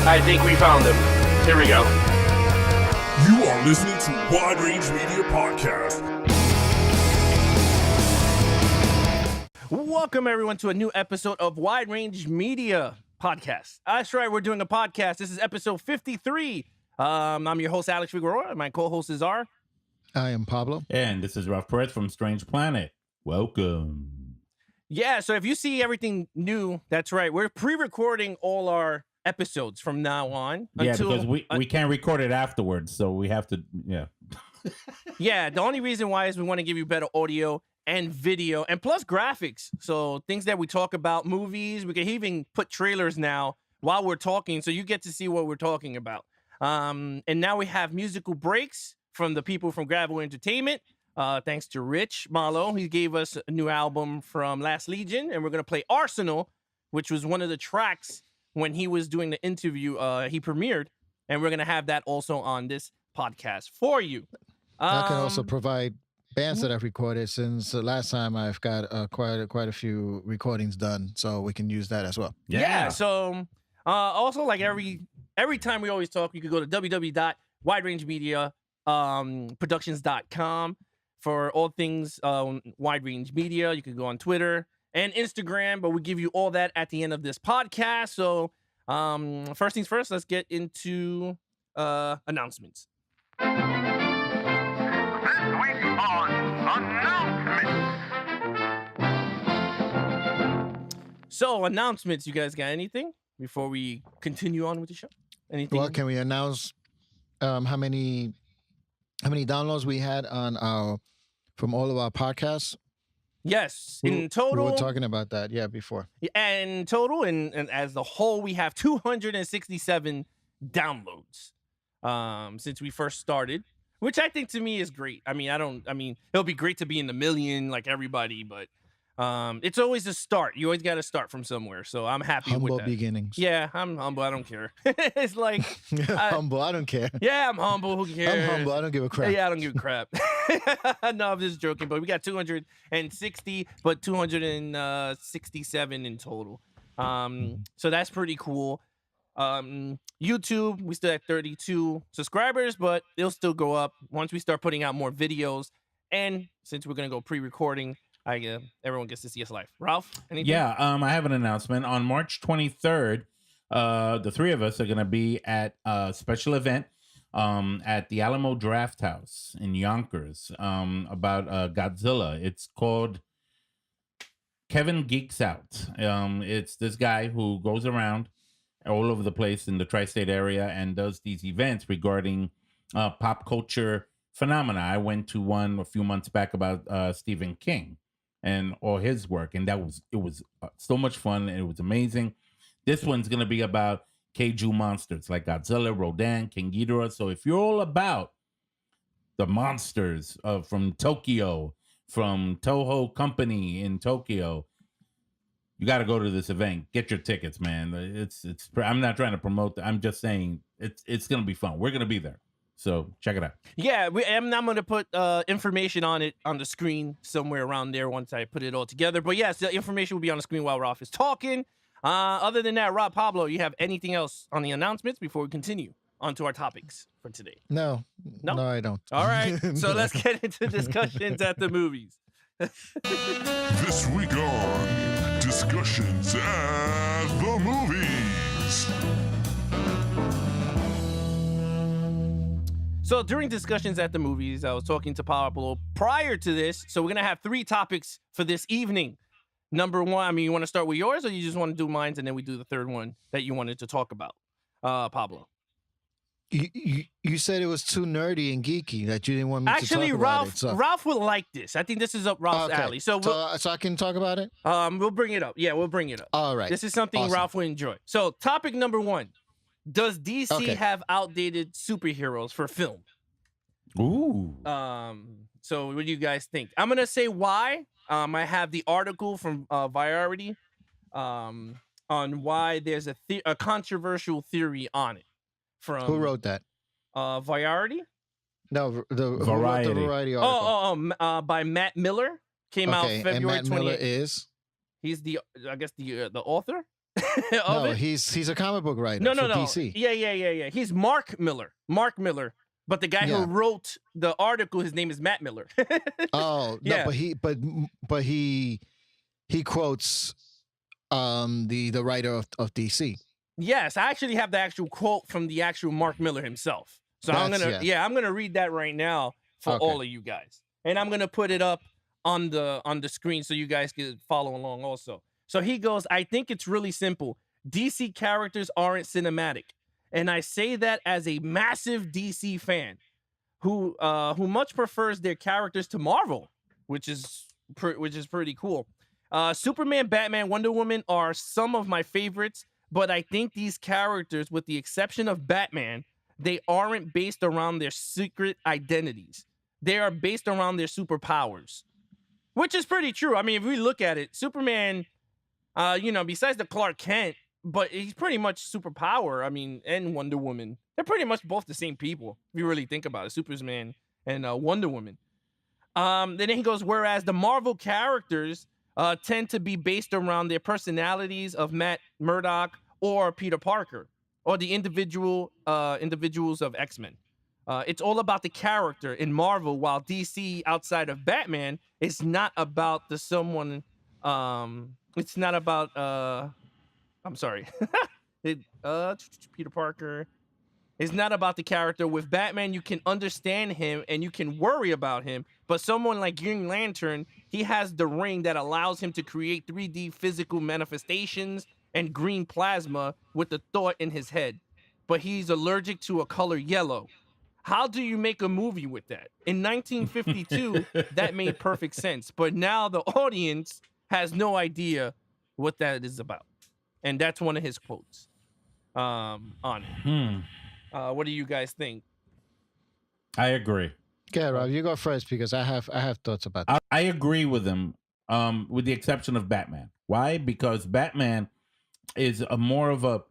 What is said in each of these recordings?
I think we found him. Here we go. You are listening to Wide Range Media Podcast. Welcome, everyone, to a new episode of Wide Range Media Podcast. That's right, we're doing a podcast. This is episode 53. I'm your host, Alex Figueroa, and my co-hosts are... I am Pablo. And this is Ralph Perez from Strange Planet. Welcome. Yeah, so if you see everything new, that's right. We're pre-recording all our episodes from now on. Yeah, because we can't record it afterwards, so we have to, Yeah, the only reason why is we want to give you better audio and video, and plus graphics. So things that we talk about, movies, we can even put trailers now while we're talking, so you get to see what we're talking about. And now we have musical breaks from the people from Gravel Entertainment. Thanks to Rich Marlowe. He gave us a new album from Last Legion, and we're going to play Arsenal, which was one of the tracks when he was doing the interview he premiered, and we're going to have that also on this podcast for you. I can also provide bands that I've recorded since the last time. I've got quite a few recordings done, so we can use that as well. Yeah. So also, like every time we always talk, you can go to www.widerangemedia productions.com for all things Wide Range Media. You can go on Twitter and Instagram, but we give you all that at the end of this podcast. So first things first, let's get into announcements. So announcements, you guys got anything before we continue on with the show? Anything? Well, can we announce how many downloads we had on from all of our podcasts? Yes, in total. We were talking about that, before. And total, and as the whole, we have 267 downloads since we first started, which I think to me is great. I mean, it'll be great to be in the million like everybody, but it's always a start. You always got to start from somewhere. So I'm happy with that. Humble beginnings. Yeah, I'm humble. I don't care. It's like humble. I don't care. Yeah, I'm humble. Who cares? I'm humble. I don't give a crap. Yeah, I don't give a crap. No, I'm just joking. But we got 260, but 267 in total. So that's pretty cool. YouTube, we still at 32 subscribers, but it'll still go up once we start putting out more videos. And since we're gonna go pre-recording, everyone gets to see us live. Ralph, anything? Yeah, I have an announcement. On March 23rd, the three of us are going to be at a special event at the Alamo Draft House in Yonkers about Godzilla. It's called Kevin Geeks Out. It's this guy who goes around all over the place in the tri-state area and does these events regarding pop culture phenomena. I went to one a few months back about Stephen King and all his work, and it was so much fun, and it was amazing. This one's going to be about kaiju monsters like Godzilla, Rodan, King Ghidorah. So if you're all about the monsters from Tokyo, from Toho Company in Tokyo, you got to go to this event. Get your tickets, man. It's I'm not trying to promote that. I'm just saying it's going to be fun. We're going to be there. So check it out. Yeah, I'm going to put information on it on the screen somewhere around there once I put it all together. But yes, the information will be on the screen while Ralph is talking. Other than that, Pablo, you have anything else on the announcements before we continue on to our topics for today? No, I don't. All right, so let's get into discussions at the movies. This week on Discussions at the Movies. So during discussions at the movies, I was talking to Pablo prior to this. So we're going to have 3 topics for this evening. Number 1, you want to start with yours, or you just want to do mine and then we do the third one that you wanted to talk about, Pablo? You said it was too nerdy and geeky that you didn't want me to talk about it. Actually, Ralph will like this. I think this is up Ralph's alley. So I can talk about it? We'll bring it up. Yeah, we'll bring it up. All right. This is something awesome. Ralph will enjoy. So topic number 1. Does DC have outdated superheroes for film? Ooh. So what do you guys think? I'm gonna say why. I have the article from Variety on why there's a controversial theory on it. From who wrote that? Variety. No, the Variety. Who wrote the Variety article? By Matt Miller. Came out February 28th. And Matt Miller is? He's the author. of No, it. he's a comic book writer No, for no, no. DC. Yeah. He's Mark Miller. Mark Miller. But the guy Yeah. who wrote the article, his name is Matt Miller. Oh, Yeah. no, but he quotes the writer of DC. Yes, I actually have the actual quote from the actual Mark Miller himself. So I'm gonna read that right now for Okay. all of you guys, and I'm gonna put it up on the screen so you guys can follow along also. So he goes, I think it's really simple. DC characters aren't cinematic, and I say that as a massive DC fan who much prefers their characters to Marvel, which is pretty cool. Superman, Batman, Wonder Woman are some of my favorites, but I think these characters, with the exception of Batman, they aren't based around their secret identities. They are based around their superpowers, which is pretty true. I mean, if we look at it, Superman, besides the Clark Kent, but he's pretty much superpower. I mean, and Wonder Woman, they're pretty much both the same people if you really think about it. Superman and Wonder Woman. Then he goes, whereas the Marvel characters tend to be based around their personalities of Matt Murdock or Peter Parker or the individuals of X-Men. It's all about the character in Marvel, while DC, outside of Batman, is not about it's not about I'm sorry. Peter Parker. It's not about the character. With Batman, you can understand him and you can worry about him. But someone like Green Lantern, he has the ring that allows him to create 3D physical manifestations and green plasma with the thought in his head. But he's allergic to a color yellow. How do you make a movie with that? In 1952, that made perfect sense. But now the audience has no idea what that is about. And that's one of his quotes on it. What do you guys think? I agree. Okay, Rob, you go first because I have thoughts about that. I agree with him, with the exception of Batman. Why? Because Batman is a more of a,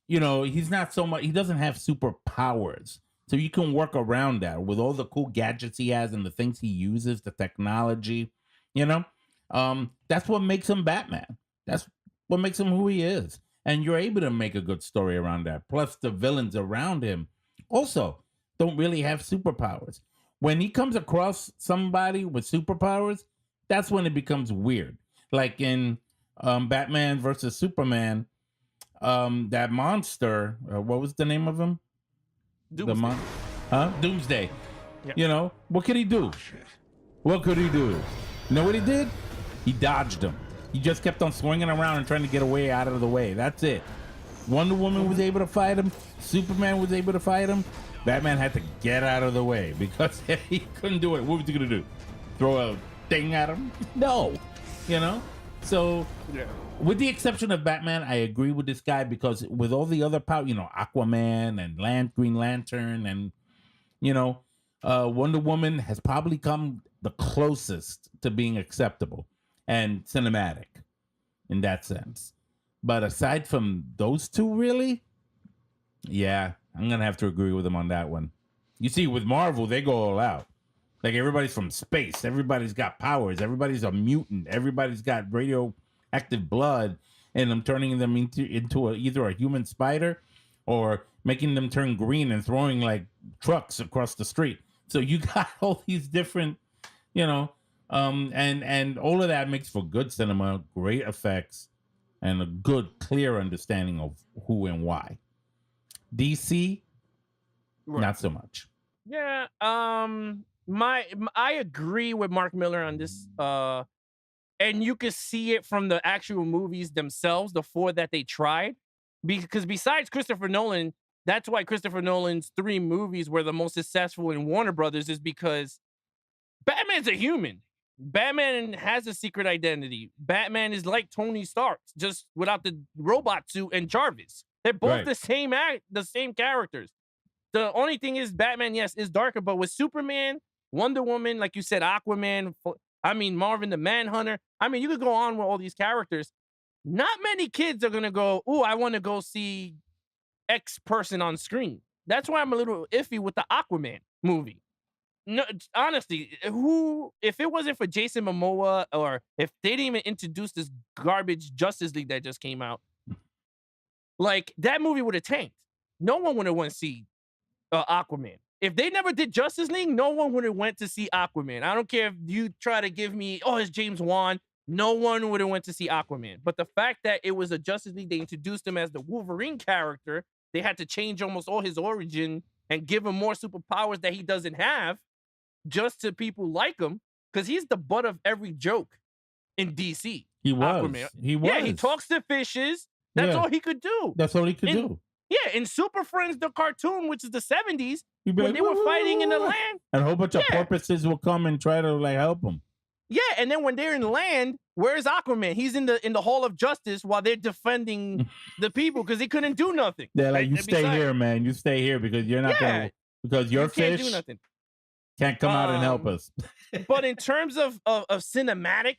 he's not so much, he doesn't have superpowers. So you can work around that with all the cool gadgets he has and the things he uses, the technology, that's what makes him Batman. That's what makes him who he is. And you're able to make a good story around that. Plus the villains around him also don't really have superpowers. When he comes across somebody with superpowers, that's when it becomes weird. Like in Batman versus Superman, that monster, what was the name of him? Doomsday. Doomsday. Yep. What could he do? What could he do? You know what he did? He dodged him. He just kept on swinging around and trying to get away out of the way. That's it. Wonder Woman was able to fight him. Superman was able to fight him. Batman had to get out of the way because he couldn't do it. What was he going to do? Throw a thing at him? No. So, with the exception of Batman, I agree with this guy because with all the other power, Aquaman and Green Lantern and, Wonder Woman has probably come the closest to being acceptable and cinematic in that sense. But aside from those two, really, yeah, I'm going to have to agree with him on that one. You see, with Marvel, they go all out. Like, everybody's from space. Everybody's got powers. Everybody's a mutant. Everybody's got radioactive blood. And I'm turning them into either a human spider or making them turn green and throwing, like, trucks across the street. So you got all these different, and all of that makes for good cinema, great effects, and a good, clear understanding of who and why. DC, not so much. Yeah, I agree with Mark Miller on this. And you can see it from the actual movies themselves, the four that they tried. Because besides Christopher Nolan, that's why Christopher Nolan's 3 movies were the most successful in Warner Brothers, is because Batman's a human. Batman has a secret identity. Batman is like Tony Stark, just without the robot suit and Jarvis. They're both the same characters. The only thing is Batman, yes, is darker, but with Superman, Wonder Woman, like you said, Aquaman, Marvin the Manhunter. You could go on with all these characters. Not many kids are going to go, "Ooh, I want to go see X person on screen." That's why I'm a little iffy with the Aquaman movie. No, honestly, if it wasn't for Jason Momoa, or if they didn't even introduce this garbage Justice League that just came out, Like, that movie would have tanked. No one would have went to see Aquaman. If they never did Justice League, no one would have went to see Aquaman. I don't care if you try to give me, oh, it's James Wan. No one would have went to see Aquaman. But the fact that it was a Justice League, they introduced him as the Wolverine character. They had to change almost all his origin and give him more superpowers that he doesn't have, just to people like him, because he's the butt of every joke in DC. He was. Aquaman. He was. Yeah, he talks to fishes. That's all he could do. That's all he could do. Yeah, in Super Friends, the cartoon, which is the 70s, He'd be when like, they were fighting in the land. and a whole bunch of Yeah. porpoises will come and try to like help him. Yeah, and then when they're in land, where's Aquaman? He's in the Hall of Justice while they're defending the people because he couldn't do nothing. They're like, Right? you And stay besides- here, man. You stay here because you're not Yeah. gonna because your You can't fish do nothing. can't come out and help us. But in terms of cinematic,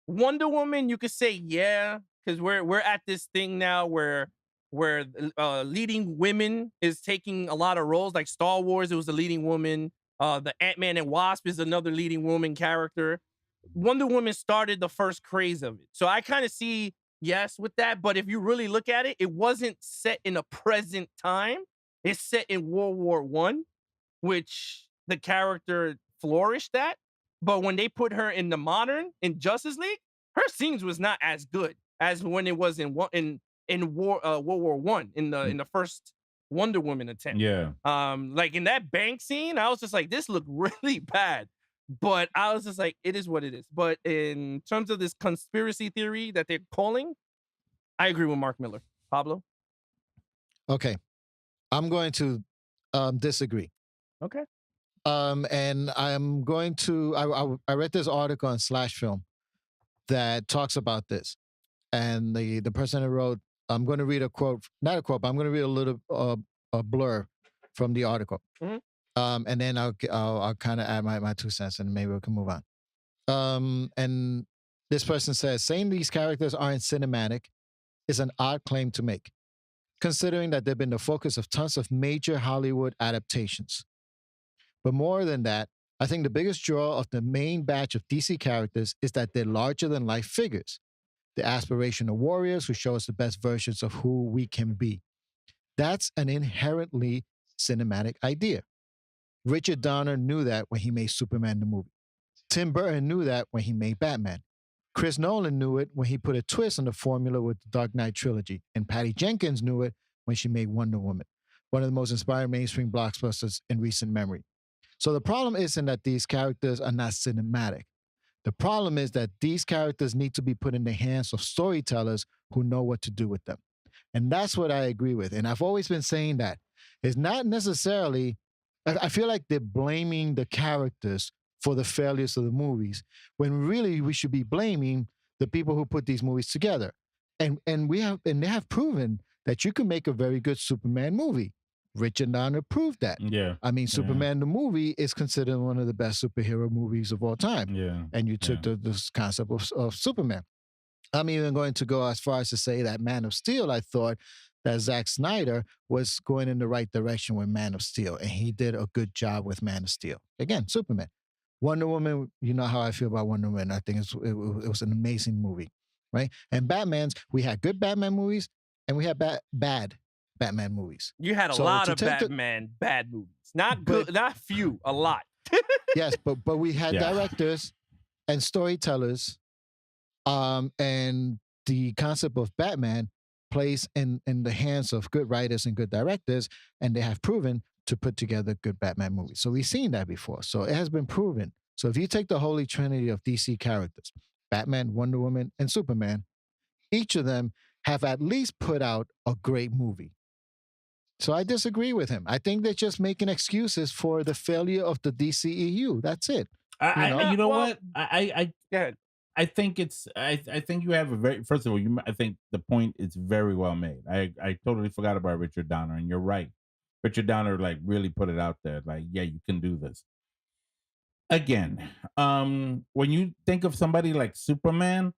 Wonder Woman, you could say yeah, because we're at this thing now where leading women is taking a lot of roles. Like Star Wars, it was a leading woman. The Ant-Man and Wasp is another leading woman character. Wonder Woman started the first craze of it. So I kind of see yes with that. But if you really look at it, it wasn't set in a present time. It's set in World War I, which the character flourished at. But when they put her in the modern, in Justice League, her scenes was not as good as when it was in World War I, in the first Wonder Woman attempt. Yeah. Like in that bank scene, I was just like, this looked really bad. But I was just like, it is what it is. But in terms of this conspiracy theory that they're calling, I agree with Mark Miller. Pablo? Okay. I'm going to disagree. Okay. And I'm going to, I read this article on Slash Film that talks about this. And the person that wrote, I'm going to read a quote, not a quote, but I'm going to read a little a blur from the article. Mhm. And then I'll kind of add my 2 cents and maybe we can move on. And this person says, saying these characters aren't cinematic is an odd claim to make, considering that they've been the focus of tons of major Hollywood adaptations. But more than that, I think the biggest draw of the main batch of DC characters is that they're larger than life figures. The aspirational warriors who show us the best versions of who we can be. That's an inherently cinematic idea. Richard Donner knew that when he made Superman the movie. Tim Burton knew that when he made Batman. Chris Nolan knew it when he put a twist on the formula with the Dark Knight trilogy. And Patty Jenkins knew it when she made Wonder Woman, one of the most inspiring mainstream blockbusters in recent memory. So the problem isn't that these characters are not cinematic. The problem is that these characters need to be put in the hands of storytellers who know what to do with them. And that's what I agree with. And I've always been saying that. It's not necessarily, I feel like they're blaming the characters for the failures of the movies, when really we should be blaming the people who put these movies together. And they have proven that you can make a very good Superman movie. Richard Donner proved that. Yeah. I mean, Superman the movie is considered one of the best superhero movies of all time. Yeah. And you took this concept of Superman. I'm even going to go as far as to say that Man of Steel, I thought that Zack Snyder was going in the right direction with Man of Steel, and he did a good job with Man of Steel. Again, Superman. Wonder Woman, you know how I feel about Wonder Woman. I think it was an amazing movie, right? And Batman's, we had good Batman movies, and we had bad Batman movies. You had a So lot to of take the- Batman bad movies. Not good, not few, a lot. Yes, but we had Yeah. directors and storytellers, and the concept of Batman plays in the hands of good writers and good directors, and they have proven to put together good Batman movies. So we've seen that before. So it has been proven. So if you take the holy trinity of DC characters, Batman, Wonder Woman, and Superman, each of them have at least put out a great movie. So I disagree with him. I think they're just making excuses for the failure of the DCEU. That's it. You know Well, what? I Yeah. I think it's I think you have a very first of all I think the point is very well made. I totally forgot about Richard Donner, and you're right. Richard Donner like really put it out there, like, yeah, you can do this. Again, when you think of somebody like Superman,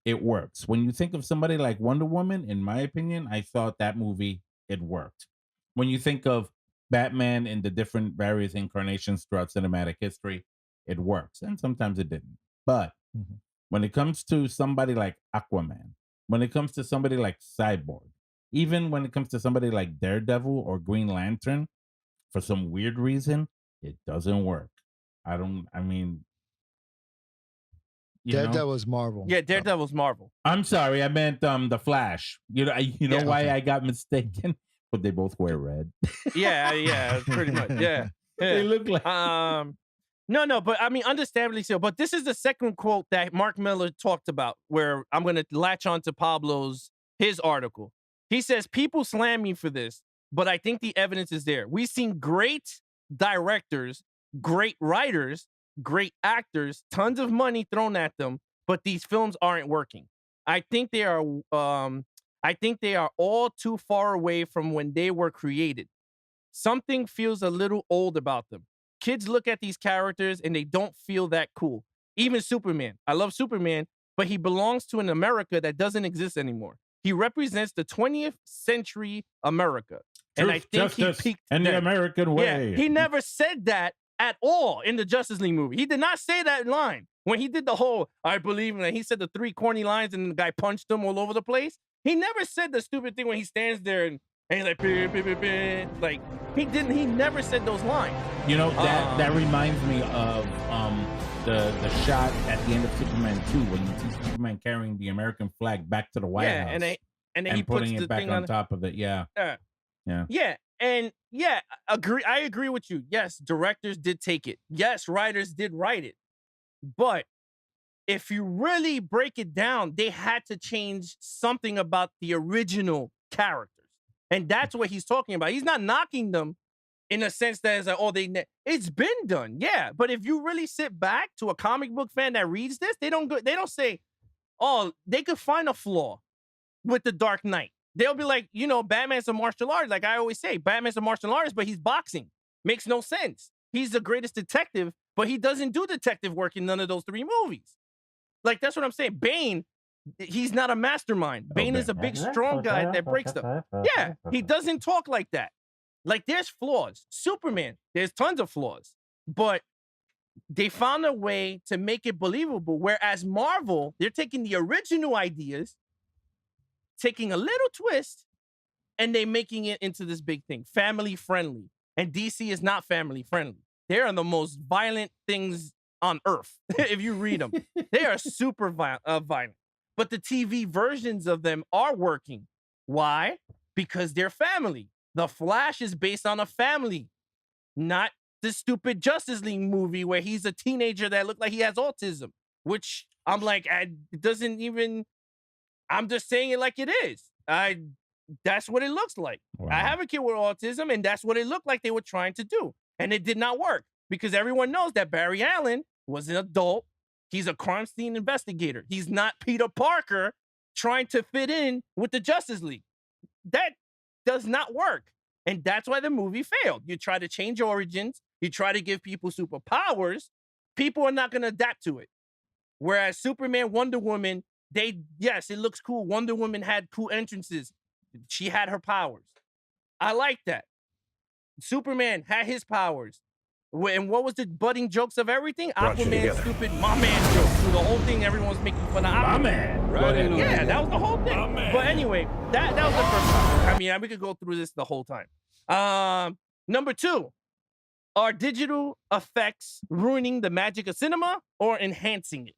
it works. When you think of somebody like Wonder Woman, in my opinion, I thought that movie it worked. When you think of Batman in the different various incarnations throughout cinematic history, it works, and sometimes it didn't. But Mhm. when it comes to somebody like Aquaman, when it comes to somebody like Cyborg, even when it comes to somebody like Daredevil or Green Lantern, for some weird reason, it doesn't work. I mean, Daredevil's Marvel. Yeah, Daredevil's Marvel. I'm sorry, I meant the Flash. Why I got mistaken, but they both wear red. Yeah, pretty much. Yeah. They look like No, but I mean, understandably so. But this is the second quote that Mark Miller talked about, where I'm going to latch on to his article. He says, people slam me for this, but I think the evidence is there. We've seen great directors, great writers, great actors, tons of money thrown at them, but these films aren't working. I think they are all too far away from when they were created. Something feels a little old about them. Kids look at these characters and they don't feel that cool. Even Superman. I love Superman, but he belongs to an America that doesn't exist anymore. He represents the 20th century America. And I think he peaked in the American way. Yeah, he never said that at all in the Justice League movie. He did not say that line. When he did the whole, I believe in it, he said the 3 corny lines and the guy punched him all over the place. He never said the stupid thing when he stands there and he's like, beep, beep, beep, beep. Like, he never said those lines. That reminds me of the shot at the end of Superman 2 when you see Superman carrying the American flag back to the White House. And then he putting puts it back on top of it. Yeah. I agree with you. Yes, directors did take it. Yes, writers did write it. But if you really break it down, they had to change something about the original characters. And that's what he's talking about. He's not knocking them in a sense that it's like, it's been done. Yeah. But if you really sit back to a comic book fan that reads this, they don't say, they could find a flaw with the Dark Knight. They'll be like, Batman's a martial artist. Like I always say, Batman's a martial artist, but he's boxing. Makes no sense. He's the greatest detective, but he doesn't do detective work in none of those 3 movies. Like, that's what I'm saying. Bane, he's not a mastermind. Bane is a big, strong guy that breaks them. Yeah, he doesn't talk like that. Like, there's flaws. Superman, there's tons of flaws. But they found a way to make it believable, whereas Marvel, they're taking the original ideas, taking a little twist, and they making it into this big thing. Family friendly. And DC is not family friendly. They are the most violent things on earth. If you read them, they are super violent. But the TV versions of them are working. Why? Because they're family. The Flash is based on a family, not the stupid Justice League movie where he's a teenager that looked like he has autism, which I'm like, it doesn't even, I'm just saying it like it is. That's what it looks like. Wow. I have a kid with autism, and that's what it looked like they were trying to do. And it did not work because everyone knows that Barry Allen was an adult. He's a crime scene investigator. He's not Peter Parker trying to fit in with the Justice League. That does not work. And that's why the movie failed. You try to change origins. You try to give people superpowers. People are not going to adapt to it. Whereas Superman, Wonder Woman, yes, it looks cool. Wonder Woman had cool entrances. She had her powers. I like that. Superman had his powers. And what was the budding jokes of everything? Aquaman, stupid, my man joke. Through the whole thing, everyone was making fun of Aquaman. My man. Right. Yeah, that was the whole thing. But anyway, that was the first time. I mean, we could go through this the whole time. Number 2, are digital effects ruining the magic of cinema or enhancing it?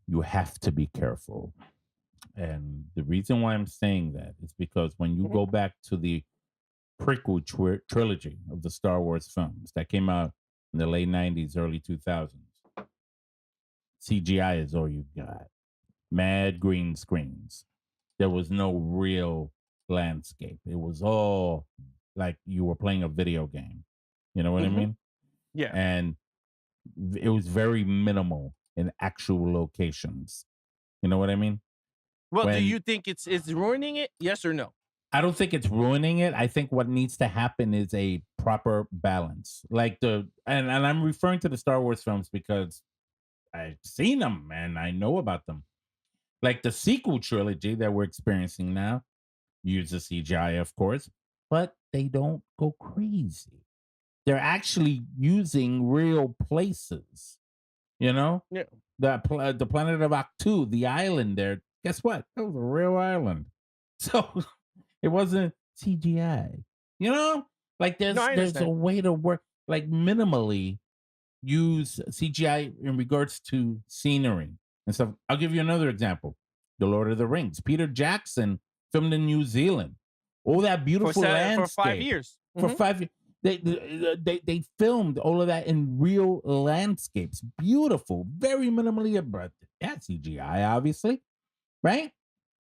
You have to be careful. And the reason why I'm saying that is because when you go back to the prequel trilogy of the Star Wars films that came out in the late 90s, early 2000s, CGI is all you got. Mad green screens. There was no real landscape. It was all like you were playing a video game. You know what I mean? Yeah. And it was very minimal in actual locations. You know what I mean? Well, do you think it's ruining it? Yes or no? I don't think it's ruining it. I think what needs to happen is a proper balance. Like and I'm referring to the Star Wars films because I've seen them and I know about them. Like the sequel trilogy that we're experiencing now uses CGI, of course, but they don't go crazy. They're actually using real places. You know? Yeah. The planet of Aktu, the island there. Guess what? That was a real island. So It wasn't CGI. You know, like No, I there's a understand. way to work like minimally use CGI in regards to scenery and stuff. I'll give you another example: The Lord of the Rings. Peter Jackson filmed in New Zealand. All that beautiful For 5 landscape years. for Mhm. 5 years. They filmed all of that in real landscapes, beautiful, very minimally, but yeah, CGI, obviously, right?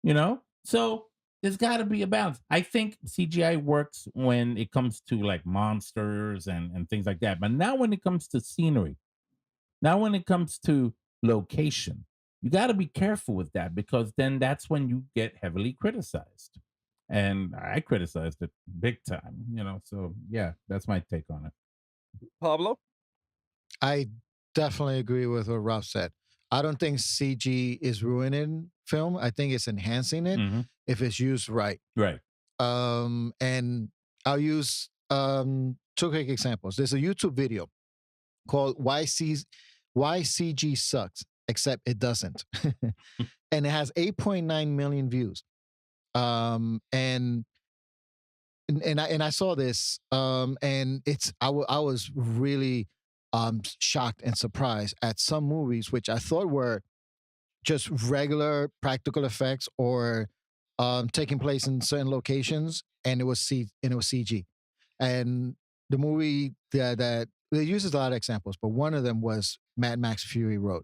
You know, so there's got to be a balance. I think CGI works when it comes to like monsters and things like that, but now when it comes to scenery, now when it comes to location, you got to be careful with that because then that's when you get heavily criticized. And I criticized it big time, you know. So yeah, that's my take on it. Pablo? I definitely agree with what Rob said. I don't think CG is ruining film. I think it's enhancing it Hmm. if it's used right. Right. And I'll use two quick examples. There's a YouTube video called Why CG Sucks, except it doesn't. And it has 8.9 million views. And I saw this, and I was really shocked and surprised at some movies which I thought were just regular practical effects or taking place in certain locations, and it was CG. And the movie that it uses a lot of examples, but one of them was Mad Max Fury Road.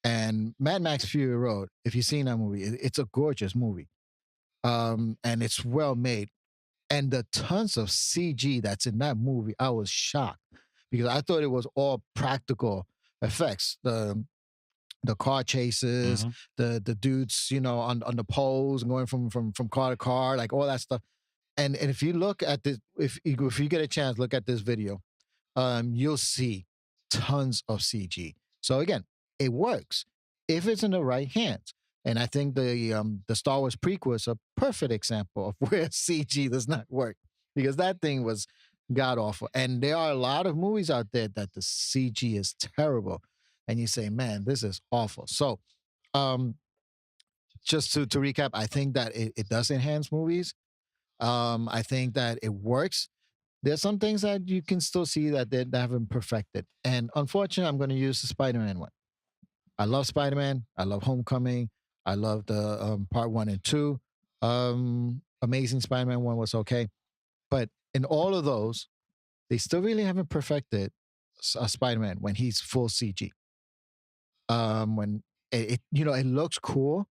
And Mad Max Fury Road, if you've seen that movie, it's a gorgeous movie, and it's well made. And the tons of CG that's in that movie, I was shocked because I thought it was all practical effects. The car chases, Hmm. the dudes, on the poles and going from car to car, like all that stuff. And if you look at this, if you get a chance, look at this video, you'll see tons of CG. So again, it works if it's in the right hands. And I think the Star Wars prequel is a perfect example of where CG does not work because that thing was god awful. And there are a lot of movies out there that the CG is terrible, and you say, "Man, this is awful." So, um, just to recap, I think that it does enhance movies. I think that it works. There's some things that you can still see that they haven't perfected. And unfortunately, I'm going to use the Spider-Man one. I love Spider-Man. I love Homecoming. I love the part 1 and 2. Amazing Spider-Man 1 was okay. But in all of those, they still really haven't perfected Spider-Man when he's full CG. When it looks cool,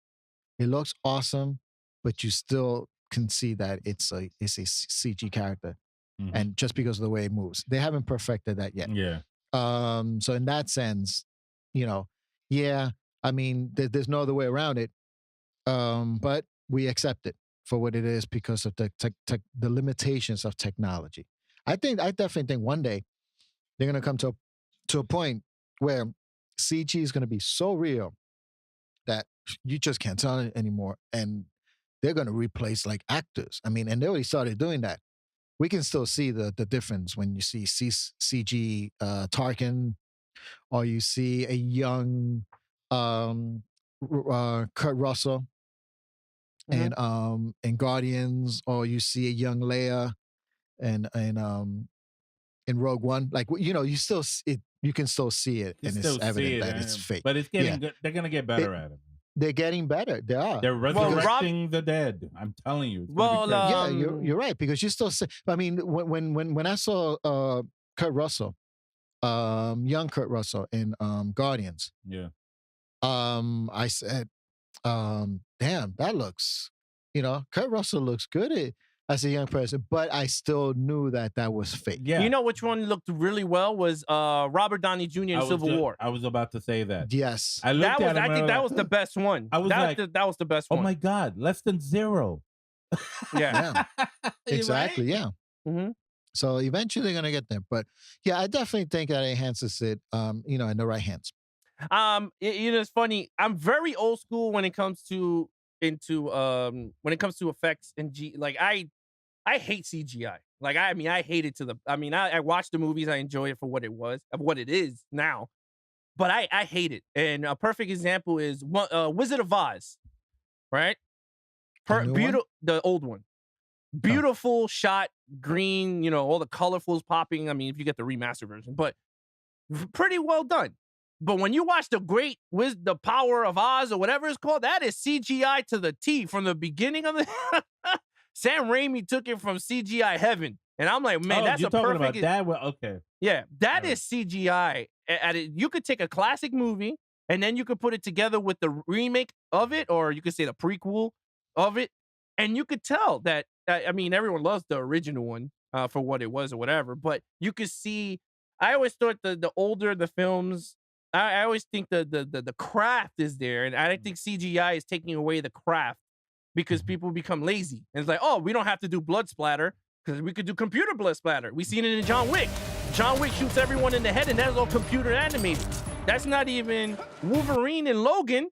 it looks awesome, but you still can see that it's a CG character, Hmm. and just because of the way it moves, they haven't perfected that yet. Yeah. So in that sense, you know, yeah, I mean, there's no other way around it. But we accept it for what it is because of the limitations of technology. I definitely think one day they're gonna come to a point where CG is gonna be so real that you just can't tell it anymore, and they're gonna replace like actors. I mean, and they already started doing that. We can still see the difference when you see CG Tarkin, or you see a young Kurt Russell Mhm. in Guardians, or you see a young Leia and in Rogue One. Like you can still see it, You and it's still see evident it, that it's fake. but it's Yeah, getting good. They're gonna get it, better at it. they're getting better. They are. They're Well, Because Rob, resurrecting the dead. I'm telling you, it's gonna be well, crazy. yeah, you're right, because you still see. I mean, when I saw Kurt Russell, young Kurt Russell in Guardians, Yeah. I said, damn, that looks, Kurt Russell looks good as a young person, but I still knew that was fake. Yeah. you know which one looked really well was Robert Downey Jr. in Civil War. I was about to say that. Yes. I looked at him. I think that was the best one. I was like, that was the best oh one. my God, less than zero. Yeah. Yeah, exactly. Right? Yeah. hmm So eventually they're gonna get there, but yeah, I definitely think that enhances it, in the right hands. It's funny. I'm very old school when it comes to effects and like I hate CGI. Like I hate it to the. I watch the movies. I enjoy it for what it was, of what it is now. But I hate it. And a perfect example is Wizard of Oz, right? The new one? The old one. Beautiful shot, green, all the colorfuls popping. I mean, if you get the remaster version, but pretty well done. But when you watch the Power of Oz or whatever it's called, that is CGI to the T from the beginning of the. Sam Raimi took it from CGI heaven, and I'm like, man, that's you're a talking perfect. about that. Well, okay. Yeah, that is CGI. You could take a classic movie and then you could put it together with the remake of it, or you could say the prequel of it, and you could tell that. I mean, everyone loves the original one for what it was or whatever, but you could see. I always thought the older the films, I always think the craft is there, and I don't think CGI is taking away the craft because people become lazy. And it's like, oh, we don't have to do blood splatter because we could do computer blood splatter. We seen it in John Wick. John Wick shoots everyone in the head, and that's all computer animated. That's not even Wolverine and Logan.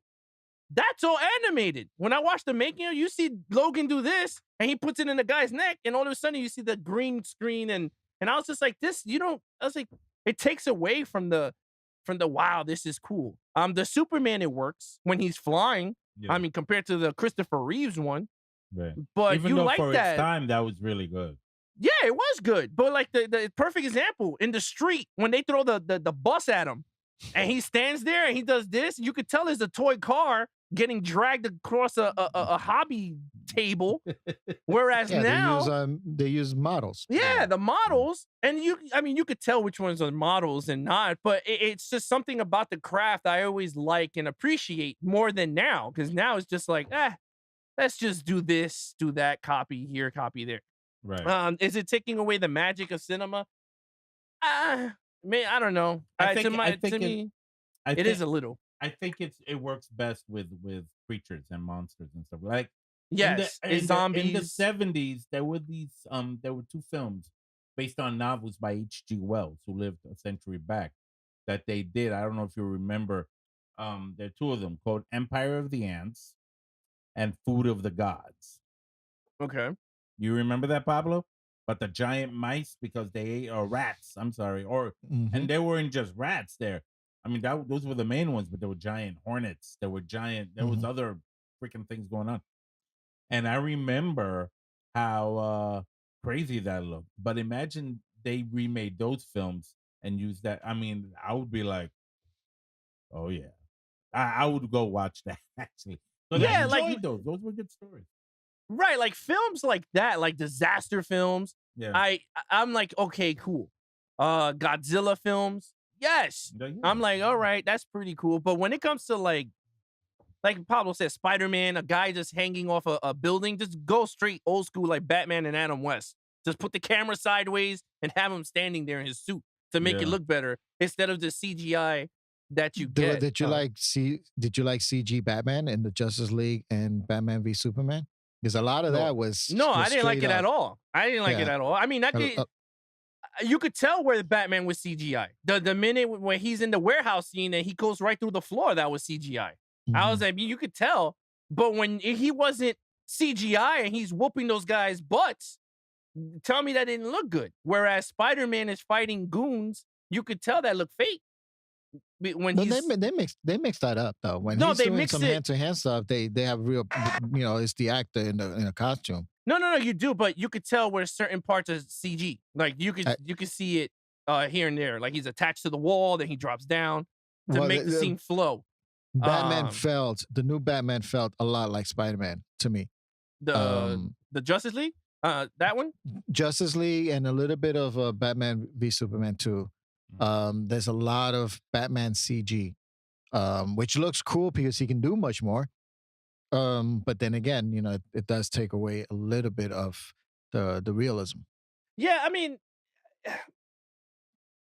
That's all animated. When I watch the making of, you see Logan do this, and he puts it in the guy's neck, and all of a sudden you see the green screen, and I was just like, this, I was like, it takes away from the wow, this is cool. The Superman, it works when he's flying. Yeah. I mean, compared to the Christopher Reeves one. Right. But even you though like for that. its time, that was really good. Yeah, it was good. But like the perfect example in the street when they throw the bus at him and he stands there and he does this, you could tell it's a toy car getting dragged across a hobby table. Whereas now they use models. Yeah, the models, and you could tell which ones are models and not, but it's just something about the craft I always like and appreciate more than now, because now it's just like, let's just do this, do that, copy here, copy there. Right. Is it taking away the magic of cinema? Man, I don't know. It is a little. I think it works best with creatures and monsters and stuff. Like yes, zombies. In the 70s, there were two films based on novels by H.G. Wells, who lived a century back, that they did. I don't know if you remember. There are two of them called Empire of the Ants and Food of the Gods. Okay. You remember that, Pablo? But the giant mice, because they ate rats. I'm sorry, and they weren't just rats there. I mean, those were the main ones, but there were giant hornets. There was other freaking things going on. And I remember how crazy that looked. But imagine they remade those films and used that. I mean, I would be like, oh yeah, I would go watch that actually. But Yeah, I like enjoyed those. Those were good stories. Right, like films like that, like disaster films. Yeah. I'm like, okay, cool. Godzilla films, yes. Yeah. I'm like, all right, that's pretty cool. But when it comes to like Pablo said, Spider-Man, a guy just hanging off a building, just go straight old school like Batman and Adam West. Just put the camera sideways and have him standing there in his suit to make it look better instead of the CGI that you get. Did you like CG Batman in the Justice League and Batman v Superman? Because a lot of that was I didn't like it at all. I didn't like it at all. I mean, you could tell where the Batman was CGI. The minute when he's in the warehouse scene and he goes right through the floor, that was CGI. I was like, you could tell. But when he wasn't CGI and he's whooping those guys' butts, tell me that didn't look good. Whereas Spider-Man is fighting goons, you could tell that looked fake. When they mix that up though. When he's doing some hand-to-hand stuff, they have real, it's the actor in a costume. No, you do, but you could tell where certain parts are CG. Like you could see it here and there. Like he's attached to the wall, then he drops down to make the scene flow. The new Batman felt a lot like Spider-Man to me. The Justice League, that one, Justice League, and a little bit of Batman v Superman too. There's a lot of Batman CG, which looks cool because he can do much more. But then again, it does take away a little bit of the realism. Yeah, I mean,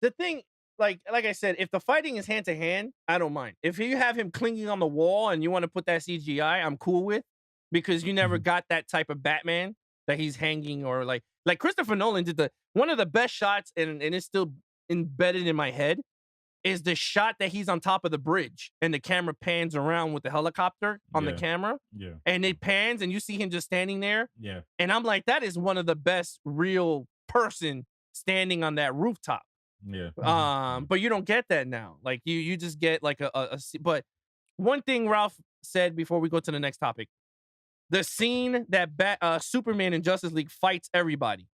the thing, like I said, if the fighting is hand to hand, I don't mind. If you have him clinging on the wall and you want to put that CGI, I'm cool with, because you never got that type of Batman that he's hanging, or like Christopher Nolan did one of the best shots, and it's still embedded in my head, is the shot that he's on top of the bridge and the camera pans around with the helicopter on the camera. Yeah. And it pans and you see him just standing there. Yeah. And I'm like, that is one of the best real person standing on that rooftop. Yeah. But you don't get that now. Like you just get like but one thing Ralph said before we go to the next topic, the scene that Superman in Justice League fights everybody.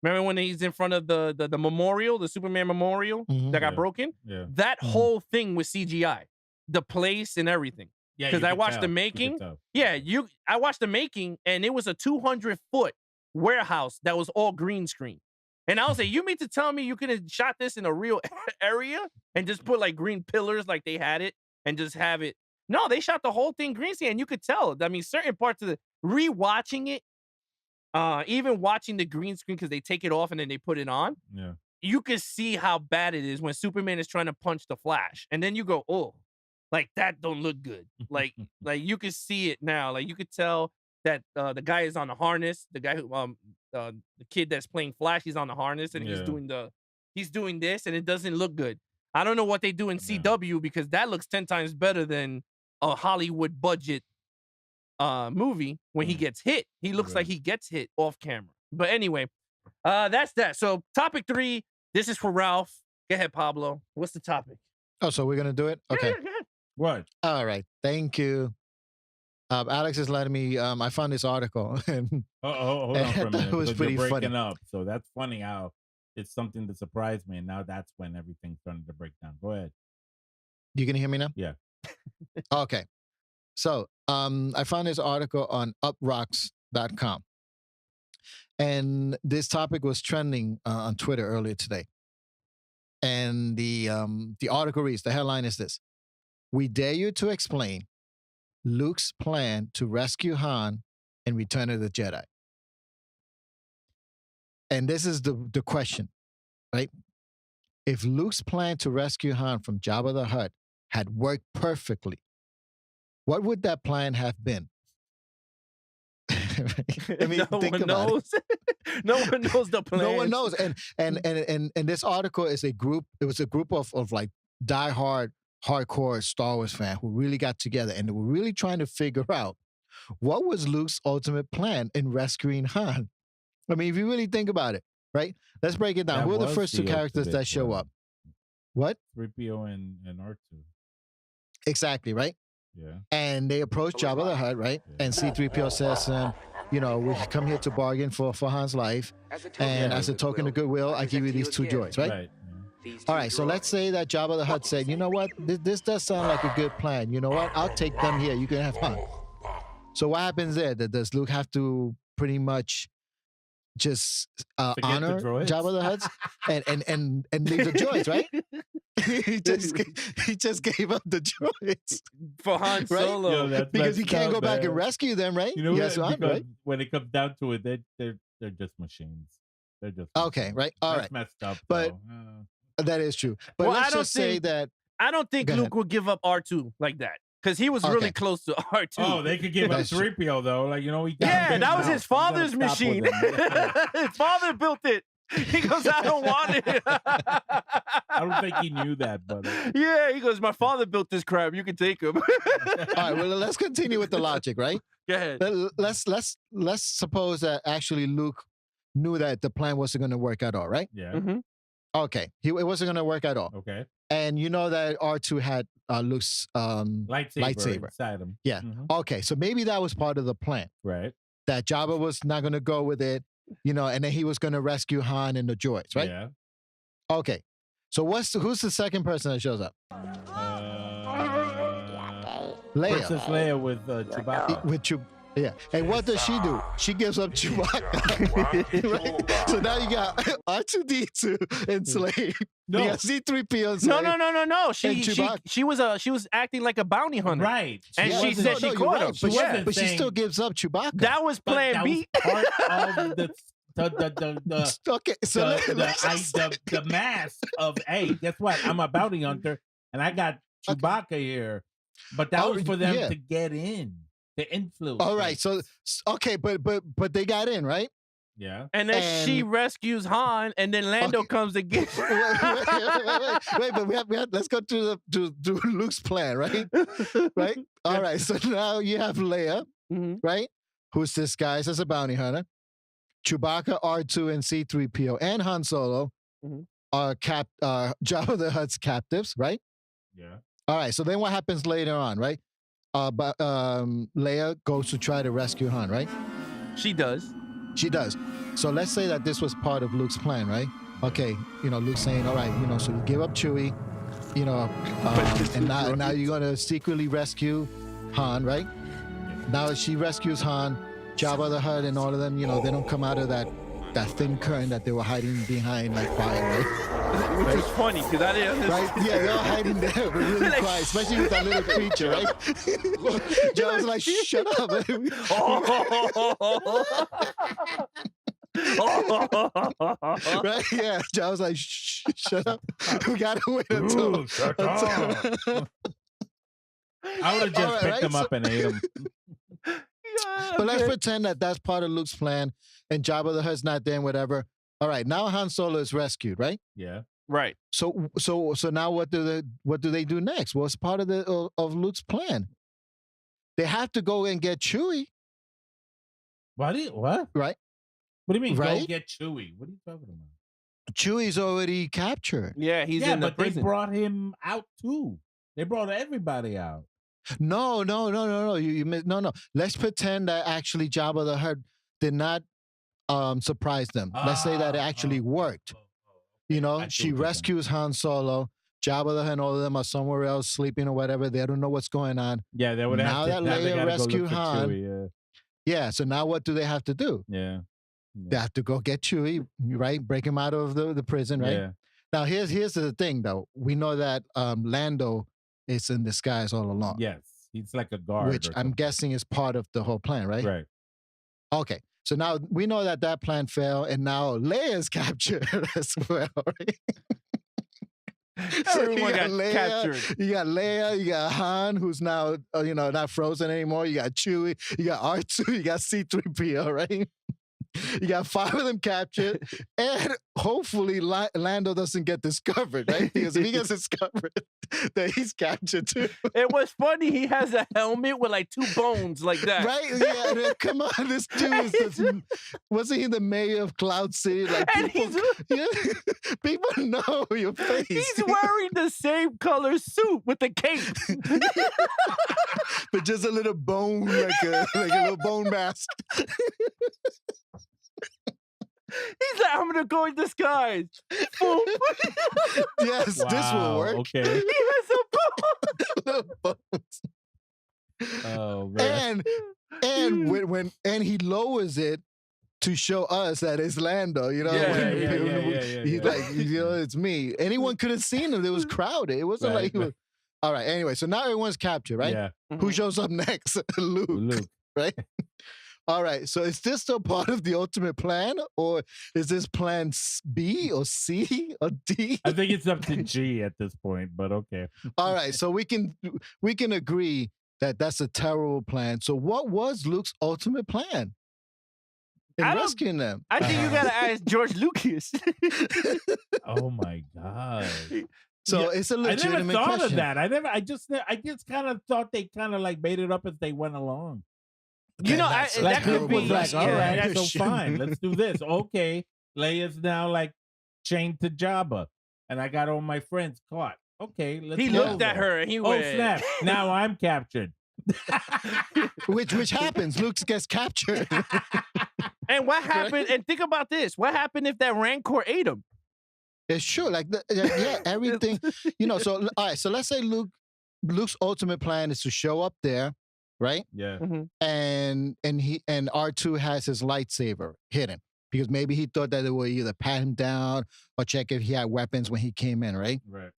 Remember when he's in front of the memorial, the Superman memorial that got broken? Yeah. That whole thing was CGI, the place and everything. Yeah, Because you I could watched tell. the You making. could tell. Yeah, I watched the making, and it was a 200-foot warehouse that was all green screen. And I was like, you mean to tell me you could have shot this in a real area and just put like green pillars like they had it and just have it? No, they shot the whole thing green screen, and you could tell. I mean, certain parts of rewatching it, even watching the green screen because they take it off and then they put it on. Yeah. You can see how bad it is when Superman is trying to punch the Flash, and then you go, oh, like that don't look good. Like you can see it now. Like you could tell that the guy is on the harness. The guy who the kid that's playing Flash, he's on the harness and he's doing this, and it doesn't look good. I don't know what they do in CW because that looks 10 times better than a Hollywood budget movie. When he gets hit, he looks like he gets hit off camera. But anyway, that's that. So topic 3, this is for Ralph. Go ahead, Pablo. What's the topic? Oh, so we're gonna do it? Okay. Yeah, go ahead. What? All right. Thank you. Alex is letting me. I found this article, and Hold on for a minute. It was because pretty you're breaking funny. up. So that's funny how it's something that surprised me, and now that's when everything's starting to break down. Go ahead. You can hear me now? Yeah. Okay. So I found this article on uprocks.com. And this topic was trending on Twitter earlier today. And the article reads, the headline is this: "We dare you to explain Luke's plan to rescue Han in Return of the Jedi." And this is the question, right? If Luke's plan to rescue Han from Jabba the Hutt had worked perfectly, what would that plan have been? I mean, No think one about knows. No one knows the plan. No one knows. And this article is a group. It was a group of like diehard, hardcore Star Wars fan who really got together and they were really trying to figure out what was Luke's ultimate plan in rescuing Han. I mean, if you really think about it, right? Let's break it down. That Who are the was first two the characters that ultimate show plan. up? What? 3PO and R2. Exactly, right? Yeah. And they approach Jabba the Hutt, right? Yeah. And C-3PO says, we come here to bargain for Han's life. And as a token of goodwill, I give you these 2 droids, right? Right. Yeah. All right, so let's say that Jabba the Hutt said, you know what? This does sound like a good plan. You know what? I'll take them here. You can have Han. So what happens there? Does Luke have to pretty much just Forget the honor droids? Jabba the Hutt and leave the droids, right? he just gave up the droids For Han Right? Solo. Yo, that's because he messed can't up, go back and man. rescue them, right? You know Yes, what? Han, Because right? when it comes down to it, they're just machines. They're just Okay, machines. right. All That's right, messed up. But- though. that is true. But Well, I let's don't just say think- that. I don't think Go ahead. Luke would give up R2 like that because he was really Okay. close to R2. Oh, they could give up That's true. 3PO though. Like, he yeah, that was now. his You gotta father's stop with machine. him. His father built it. He goes, I don't want it. I don't think he knew that, but Yeah, he goes, my father built this crap. You can take him. All right, well, let's continue with the logic, right? Go ahead. Let's suppose that actually Luke knew that the plan wasn't going to work at all, right? yeah. Mhm. Okay, it wasn't going to work at all, Okay. and you know that R2 had Luke's Lightsaber inside him. Yeah. Mhm. Okay, so maybe that was part of the plan, Right. that Jabba was not going to go with it, and then he was going to rescue Han and the droids, right? Yeah. Okay, so who's the second person that shows up? Leia. Princess Leia with Chewbacca. With yeah, and what does she do? She gives up Chewbacca. Right? So now you got R2D2 enslaved. No. You got C-3PO No, enslaved. no. And She Chewbacca. she was acting like a bounty hunter. Right. And she wasn't- said she you're caught right, him. but, She she, wasn't but she saying- still gives up Chewbacca. That was but plan that B. was part of the Okay, so let's just say- the mask of, hey, guess what? I'm a bounty hunter and I got Chewbacca here. But that Oh, was for them yeah. to get in, to influence. All right, so okay, but they got in, right? Yeah. And then she And- rescues Han, and then Lando Okay. comes to get wait, but we have let's go to Luke's plan, right? Right? All right, so now you have Leia, Mhm. right? Who's disguised as a bounty hunter. Chewbacca, R2, and C-3PO, and Han Solo Mhm. are Jabba the Hutt's captives, right? Yeah. All right, so then what happens later on, right? but Leia goes to try to rescue Han, right? She does. She does. So let's say that this was part of Luke's plan, right? Okay, Luke's saying, all right, so you give up Chewie, and now you're gonna secretly rescue Han, right? Now she rescues Han, Jabba the Hutt, and all of them. They don't come out of that thin curtain that they were hiding behind, like quiet, right? Which is funny because I didn't understand. Right? Yeah, they're all hiding there, but really quiet, especially with that little creature, right? Jabba's like, shut up. Right? Yeah. Jabba's like, shut up. We gotta wait until. Shut up. I would have just picked them up and ate them. But let's pretend that that's part of Luke's plan, and Jabba the Hutt's not there and whatever. All right, now Han Solo is rescued, right? Yeah. Right. So now what do they do next? What's part of Luke's plan? They have to go and get Chewie. What? Right. What do you mean? Right? Go get Chewie. What are you talking about? Chewie's already captured. Yeah, he's in the but prison. they brought him out too. They brought everybody out. No. You no. Let's pretend that actually Jabba the Hutt did not surprise them. Let's say that it actually worked. She rescues Han Solo. Jabba the Hutt and all of them are somewhere else sleeping or whatever. They don't know what's going on. Yeah, they would now have to. That Leia rescued Han. Chewie, yeah. So now what do they have to do? Yeah. They have to go get Chewie, right? Break him out of the prison, right? Yeah. Now here's the thing, though. We know that Lando is in disguise all along. Yes, he's like a guard, which I'm guessing is part of the whole plan, right? Right. Okay. So now we know that plan failed, and now Leia's captured as well, right? Everyone got captured. You got Leia, you got Han, who's now not frozen anymore. You got Chewie, you got R2, you got C-3PO, right? You got 5 of them captured, and hopefully Lando doesn't get discovered, right? Because if he gets discovered, then he's captured too. It was funny. He has a helmet with like 2 bones like that. Right? Yeah. Come on, this dude wasn't he the mayor of Cloud City? Like And people know your face. He's wearing the same color suit with the cape. But just a little bone, like a little bone mask. He's like, I'm gonna go in disguise. Boom. Yes, this will work. Okay. He has a bone. Little bones. Oh man. And when he lowers it to show us that it's Lando, Yeah, he's like, it's me. Anyone could have seen him. It was crowded. It wasn't like he was. All right. Anyway, so now everyone's captured, right? Yeah. Who shows up next? Luke. Right? All right. So is this still part of the ultimate plan, or is this plan B or C or D? I think it's up to G at this point, but okay. All right. So we can agree that that's a terrible plan. So what was Luke's ultimate plan in rescuing them? I think you gotta ask George Lucas. Oh my god. So it's a legitimate I never thought question. of that. I just kind of thought they kind of like made it up as they went along. That could be like, all right, yeah. so fine, let's do this. Okay, Leia's now like chained to Jabba, and I got all my friends caught. Okay, let's He go. looked at her and he Oh went, snap! Now I'm captured. which happens. Luke gets captured. And what happened? And think about this. What happened if that Rancor ate him? It's true. Like, everything, so, all right. So let's say Luke's ultimate plan is to show up there, right? Yeah. Mm-hmm. And R2 has his lightsaber hidden because maybe he thought that it would either pat him down or check if he had weapons when he came in, right? Right.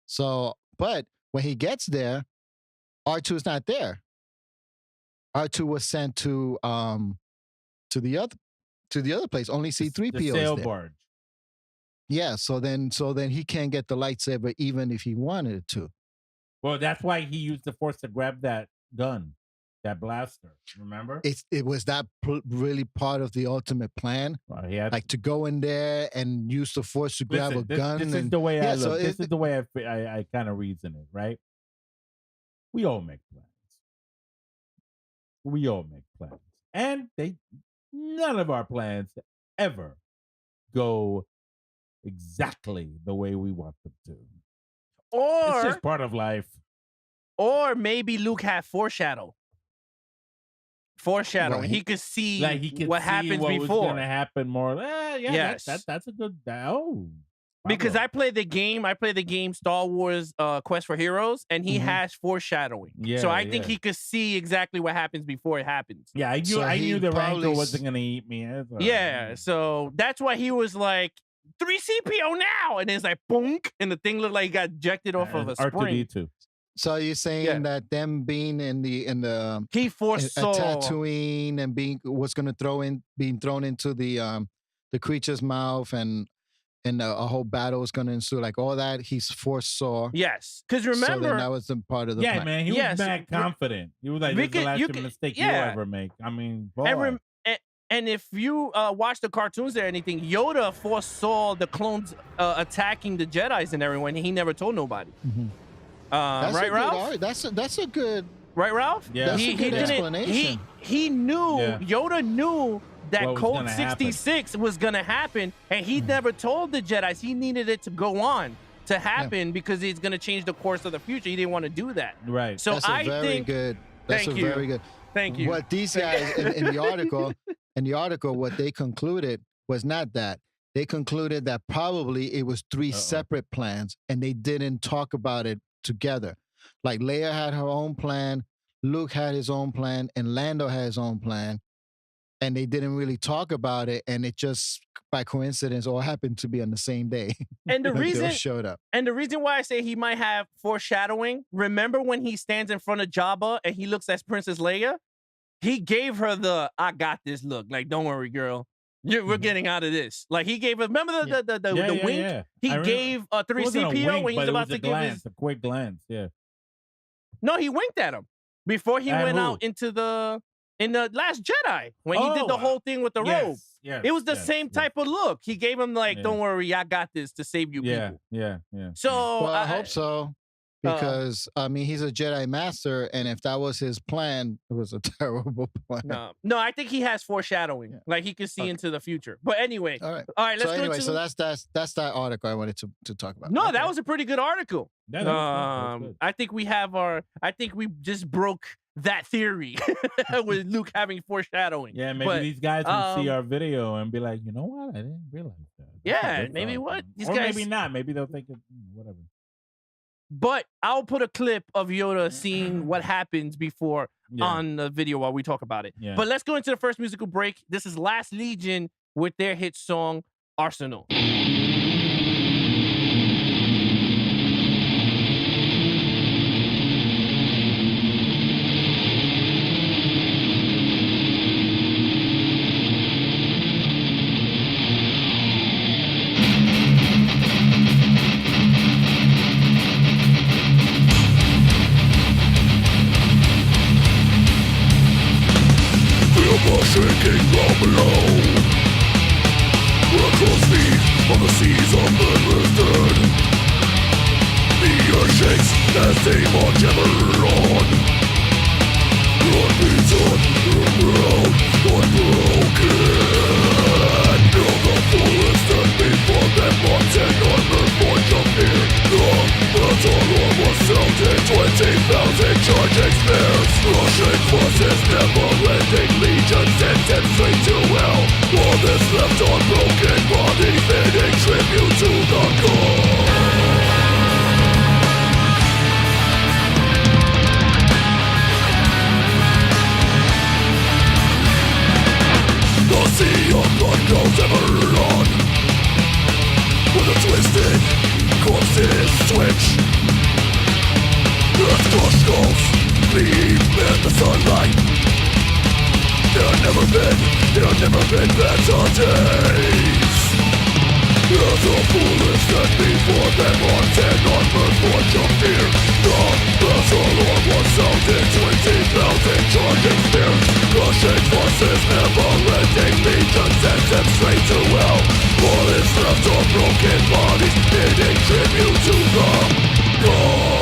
So, but when he gets there, R2 is not there. R2 was sent to the other place. Only C-3PO The is sail there. barge. Yeah, so then he can't get the lightsaber even if he wanted to. Well, that's why he used the Force to grab that gun, that blaster. Remember? It was that really part of the ultimate plan, Well, he had like to go in there and use the Force to grab a gun. This is and, the way I yeah, look. so This is the way I kind of reason it, right? We all make plans. We all make plans, and none of our plans ever go exactly the way we want them to. It's Or just part of life. or maybe Luke had foreshadowing. Right. He could see Like he could what see happens what was before. gonna happen more. Yeah, Yes. that's a good. Oh, Because Pablo. I play the game Star Wars Quest for Heroes, and he Mhm. has foreshadowing. So Yeah, I think yeah. he could see exactly what happens before it happens. Yeah, I knew So I he knew the probably rancor wasn't gonna eat me. That's all right. Yeah, so that's why he was like 3CPO now, and it's like boom, and the thing looked like he got ejected off of a spring. R2D2. So you're saying Yeah. that them being in the He at foresaw. Tatooine and being thrown into the creature's mouth and a whole battle is going to ensue, like all that he's foresaw. Yes, because So then remember, that was the part of the Yeah, plan. man, he Yes, was mad confident. He was like, we "This is the could- last you could- mistake you'll yeah. ever make." I mean, boy. and if you watch the cartoons or anything, Yoda foresaw the clones attacking the Jedis and everyone. He never told nobody. Mhm. That's Right, a good Ralph? That's a good. Right, Ralph? Yeah. That's a he good didn't. explanation. He knew. Yeah. Yoda knew that What was Code gonna happen. 66 was gonna happen, and he never told the Jedi's. He needed it to go on to happen because he's gonna change the course of the future. He didn't want to do that. Right. So That's a I very think. good. That's Thank a you. very good. Thank you. What these guys in the article, what they concluded was not that. They concluded that probably it was 3 separate plans, and they didn't talk about it together. Like Leia had her own plan, Luke had his own plan, and Lando had his own plan, and they didn't really talk about it, and it just by coincidence all happened to be on the same day. And the Like, they all reason showed up. And the reason why I say he might have foreshadowing, remember when he stands in front of Jabba and he looks at Princess Leia? He gave her the "I got this" look. Like, don't worry, girl. We're getting out of this. Like, he gave her, remember the wink? Yeah. He I remember- gave a It wasn't a 3CPO wink, when he's but it about was to a give glance, his. a quick glance. Yeah. No, he winked at him before he At went who? out in the Last Jedi when he did the whole thing with the robe. Yes, It was the yes, same yes. type of look. He gave him like, Yeah. "Don't worry, I got this to save you Yeah, people." yeah. So Well, I hope so. Because I mean, he's a Jedi Master, and if that was his plan, it was a terrible plan. No, I think he has foreshadowing. Yeah. Like he can see Okay. into the future. But anyway, All right. let's So go anyway, into. so that's that article I wanted to talk about. No, Okay. that was a pretty good article. Yeah, that was good. I think we just broke that theory with Luke having foreshadowing. Yeah, maybe But, these guys will see um, our video and be like, you know what? I didn't realize that. That's a Yeah, good maybe thought, what? man. These Or guys- maybe not. Maybe they'll think whatever. But I'll put a clip of Yoda seeing what happens before Yeah. on the video while we talk about it. Yeah. But let's go into the first musical break. This is Last Legion with their hit song Arsenal. Feel the shaking down below. Across me on the seas of murderous dead. The earth shakes as they march ever on. Blood beats underground, unbroken. Feel the forest and before them mountain armor point of fear. The alarm was sounded, 20,000 charging spears. Rushing forces, never-ending legions sent them straight to hell. All this left on broken body, bidding tribute to the god. The sea of blood goes ever on. With a twisted corpses twitch. Earth crushed skulls gleam in the sunlight. There have never been better days. As the foolish stand before them haunted armor forge of fear. The alarm was sounded, 20,000 charging spears. Rushing forces, never-ending legions sent them straight to hell. All is left are broken bodies, bidding tribute to the god.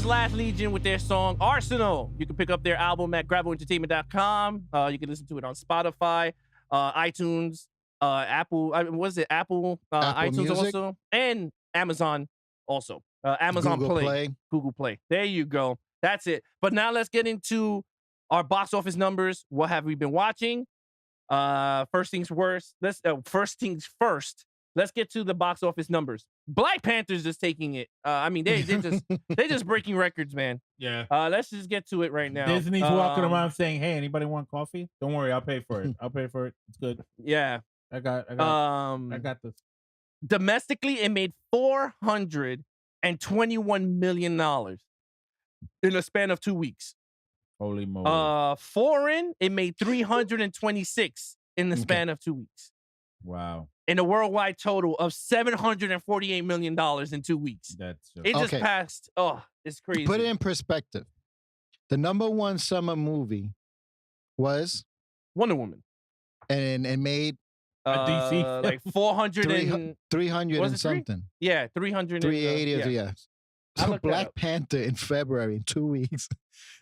was Last Legion with their song Arsenal. You can pick up their album at graboentertainment.com. You can listen to it on Spotify, iTunes, Apple. Was it Apple? Apple iTunes Music? also, and Amazon also. Amazon Google Play. Google Play. There you go. That's it. But now let's get into our box office numbers. What have we been watching? First things first. Let's get to the box office numbers. Black Panther's just taking it. I mean, they're just breaking records, man. Yeah. Let's just get to it right now. Disney's walking around saying, "Hey, anybody want coffee? Don't worry, I'll pay for it. I'll pay for it. It's good. Yeah. I got this." Domestically, it made $421 million in a span of 2 weeks. Holy moly! Foreign, it made 326 in the span of 2 weeks. Wow. In a worldwide total of $748 million in 2 weeks. That's just... It just passed. Oh, it's crazy. Put it in perspective. The number one summer movie was Wonder Woman. and it made DC like 400 and 300 was and it three? something. Yeah, 300 380 and, yeah. I So looked that Black up. Panther in February in 2 weeks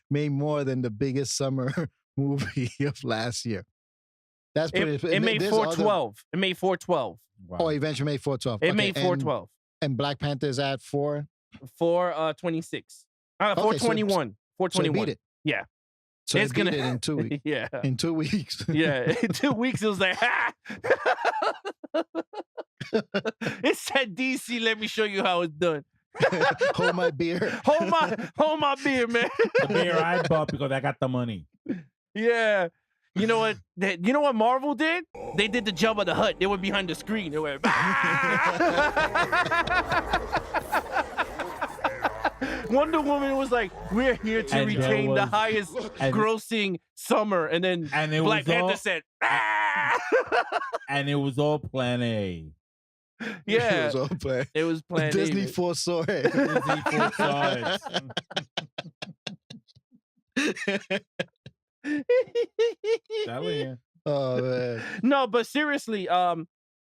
made more than the biggest summer movie of last year. That's pretty. It made there's 412. It made 412. Wow. Oh, eventually made 412. It made 412. And Black Panther's at 4. 426. 421. So it 421. beat it. Yeah. So It's it beat gonna- it in 2 weeks. Yeah. In 2 weeks. Yeah. In 2 weeks, it was like, ha! It said, DC, let me show you how it's done. Hold my beer. Hold my beer, man. The beer I bought because I got the money. Yeah. You know what? You know what Marvel did? They did the Jabba the Hutt. They were behind the screen. They went. Wonder Woman was like, "We're here to And retain there the was- highest and- grossing summer," and then And it Black was Panther all, said, "Ah!" and it was all Plan A. "Yeah, It was all planned. it was planned." Disney foresaw it. Disney foresaw Telling you. Oh man. No, but seriously,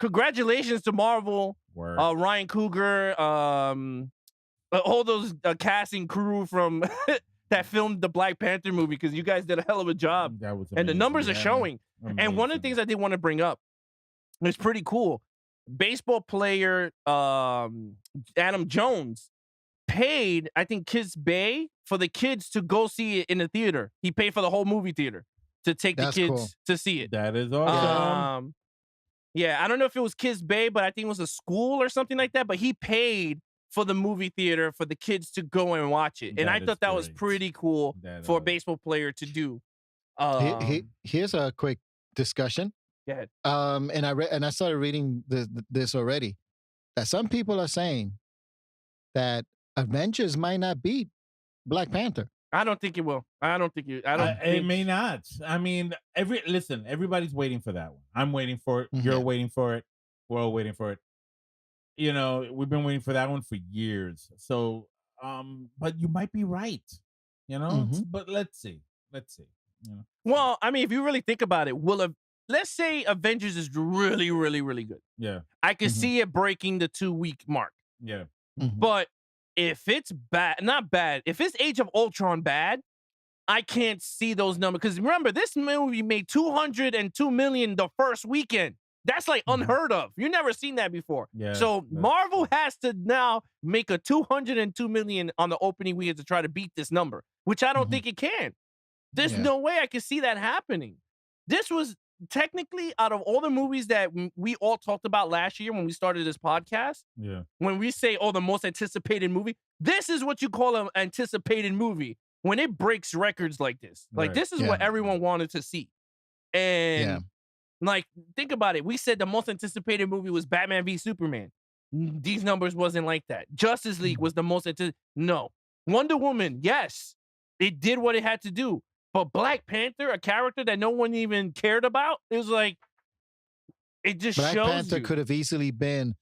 congratulations to Marvel, Word. Ryan Coogler, all those cast and crew from that filmed the Black Panther movie, because you guys did a hell of a job, That was and the amazing. numbers are Yeah, showing. man. And one of the Amazing. things I did want to bring up, it's pretty cool. Baseball player Adam Jones paid, I think, Kids Bay for the kids to go see it in the theater. He paid for the whole movie theater to take That's the kids cool. to see it. That is awesome. Yeah, I don't know if it was Kids Bay, but I think it was a school or something like that. But he paid for the movie theater for the kids to go and watch it, and I That thought is that was great. pretty cool That for a is. baseball player to do. Here's a quick discussion. Go ahead. And I started reading this already. That some people are saying that Avengers might not beat Black Panther. I don't think it will. I don't think it. It may not. I mean, everybody's waiting for that one. I'm waiting for it. Mhm. You're waiting for it. We're all waiting for it. You know, we've been waiting for that one for years. So, but you might be right. You know, Mhm. but let's see. You know, Well, I mean, if you really think about it, let's say Avengers is really, really, really good. yeah, I can Mhm. see it breaking the 2-week mark. yeah. Mhm. But if it's not bad, if it's Age of Ultron bad, I can't see those numbers. Because remember, this movie made $202 million the first weekend. That's like Mhm. unheard of. You've never seen that before. Yeah, So that's Marvel true. has to now make a $202 million on the opening weekend to try to beat this number, which I don't Mhm. think it can. There's Yeah. no way I can see that happening. This was technically, out of all the movies that we all talked about last year when we started this podcast, Yeah, when we say, oh, the most anticipated movie, this is what you call an anticipated movie when it breaks records like this. Like, Right. this is Yeah. what everyone wanted to see. And, Yeah. like, think about it. We said the most anticipated movie was Batman v Superman. These numbers wasn't like that. Justice League was the most anticipated. No. Wonder Woman, yes. It did what it had to do. But Black Panther, a character that no one even cared about, it was like, it just Black shows Panther you. could have easily been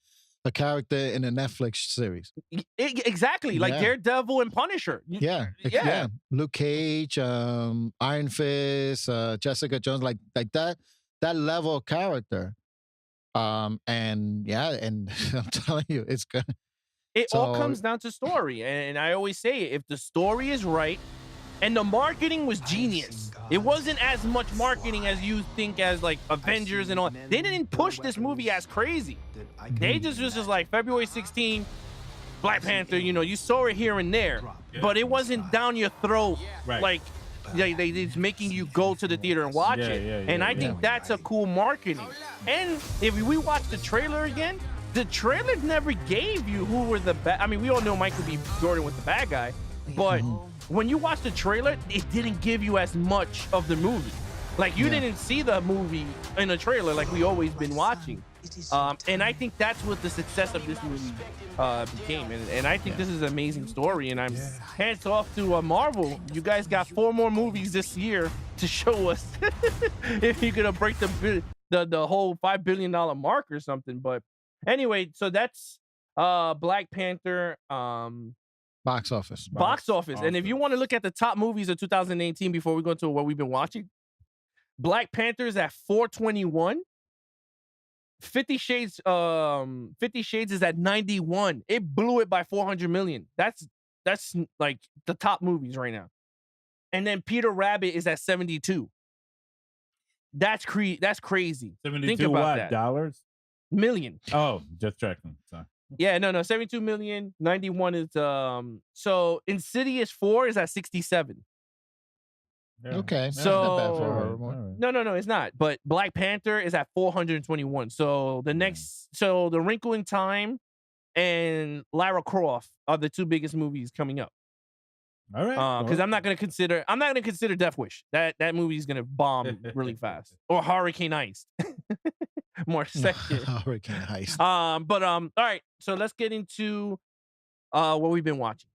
a character in a Netflix series. Exactly, like Yeah. Daredevil and Punisher. Yeah. Yeah. Luke Cage, Iron Fist, Jessica Jones, like that level of character. And I'm telling you, it's gonna It all So- comes down to story, and I always say if the story is right, and the marketing was genius. It wasn't as much marketing as you think as like Avengers and all. They didn't push this movie as crazy. They just was just like February 16th, Black Panther. You know, you saw it here and there, but it wasn't down your throat Right. like it's making you go to the theater and watch it. And I think that's a cool marketing. And if we watch the trailer again, the trailer never gave you who were the bad. I mean, we all know Michael B. Jordan was the bad guy, but when you watch the trailer, it didn't give you as much of the movie. Like you didn't see the movie in a trailer like we always been watching. And I think that's what the success of this movie became. And I think this is an amazing story. And I'm hands off to Marvel. You guys got 4 more movies this year to show us if you're gonna break the whole $5 billion mark or something. But anyway, so that's Black Panther. Box office. Box office. And if you want to look at the top movies of 2018 before we go into what we've been watching, Black Panther is at 421. 50 Shades is at 91. It blew it by 400 million. That's like the top movies right now. And then Peter Rabbit is at 72. That's crazy. 72 Think about what? that. Dollars? Million. Oh, just checking. Sorry. Yeah, no, 72 million. 91 is so Insidious 4 is at 67. Yeah. Okay. That's So- not bad for a All horror right, movie. all right. No, it's not. But Black Panther is at 421. So the The Wrinkle in Time and Lara Croft are the 2 biggest movies coming up. All right. Because I'm not gonna consider Death Wish. That movie is gonna bomb really fast. Or Hurricane Ice. More second. Hurricane Heist. All right. So let's get into what we've been watching.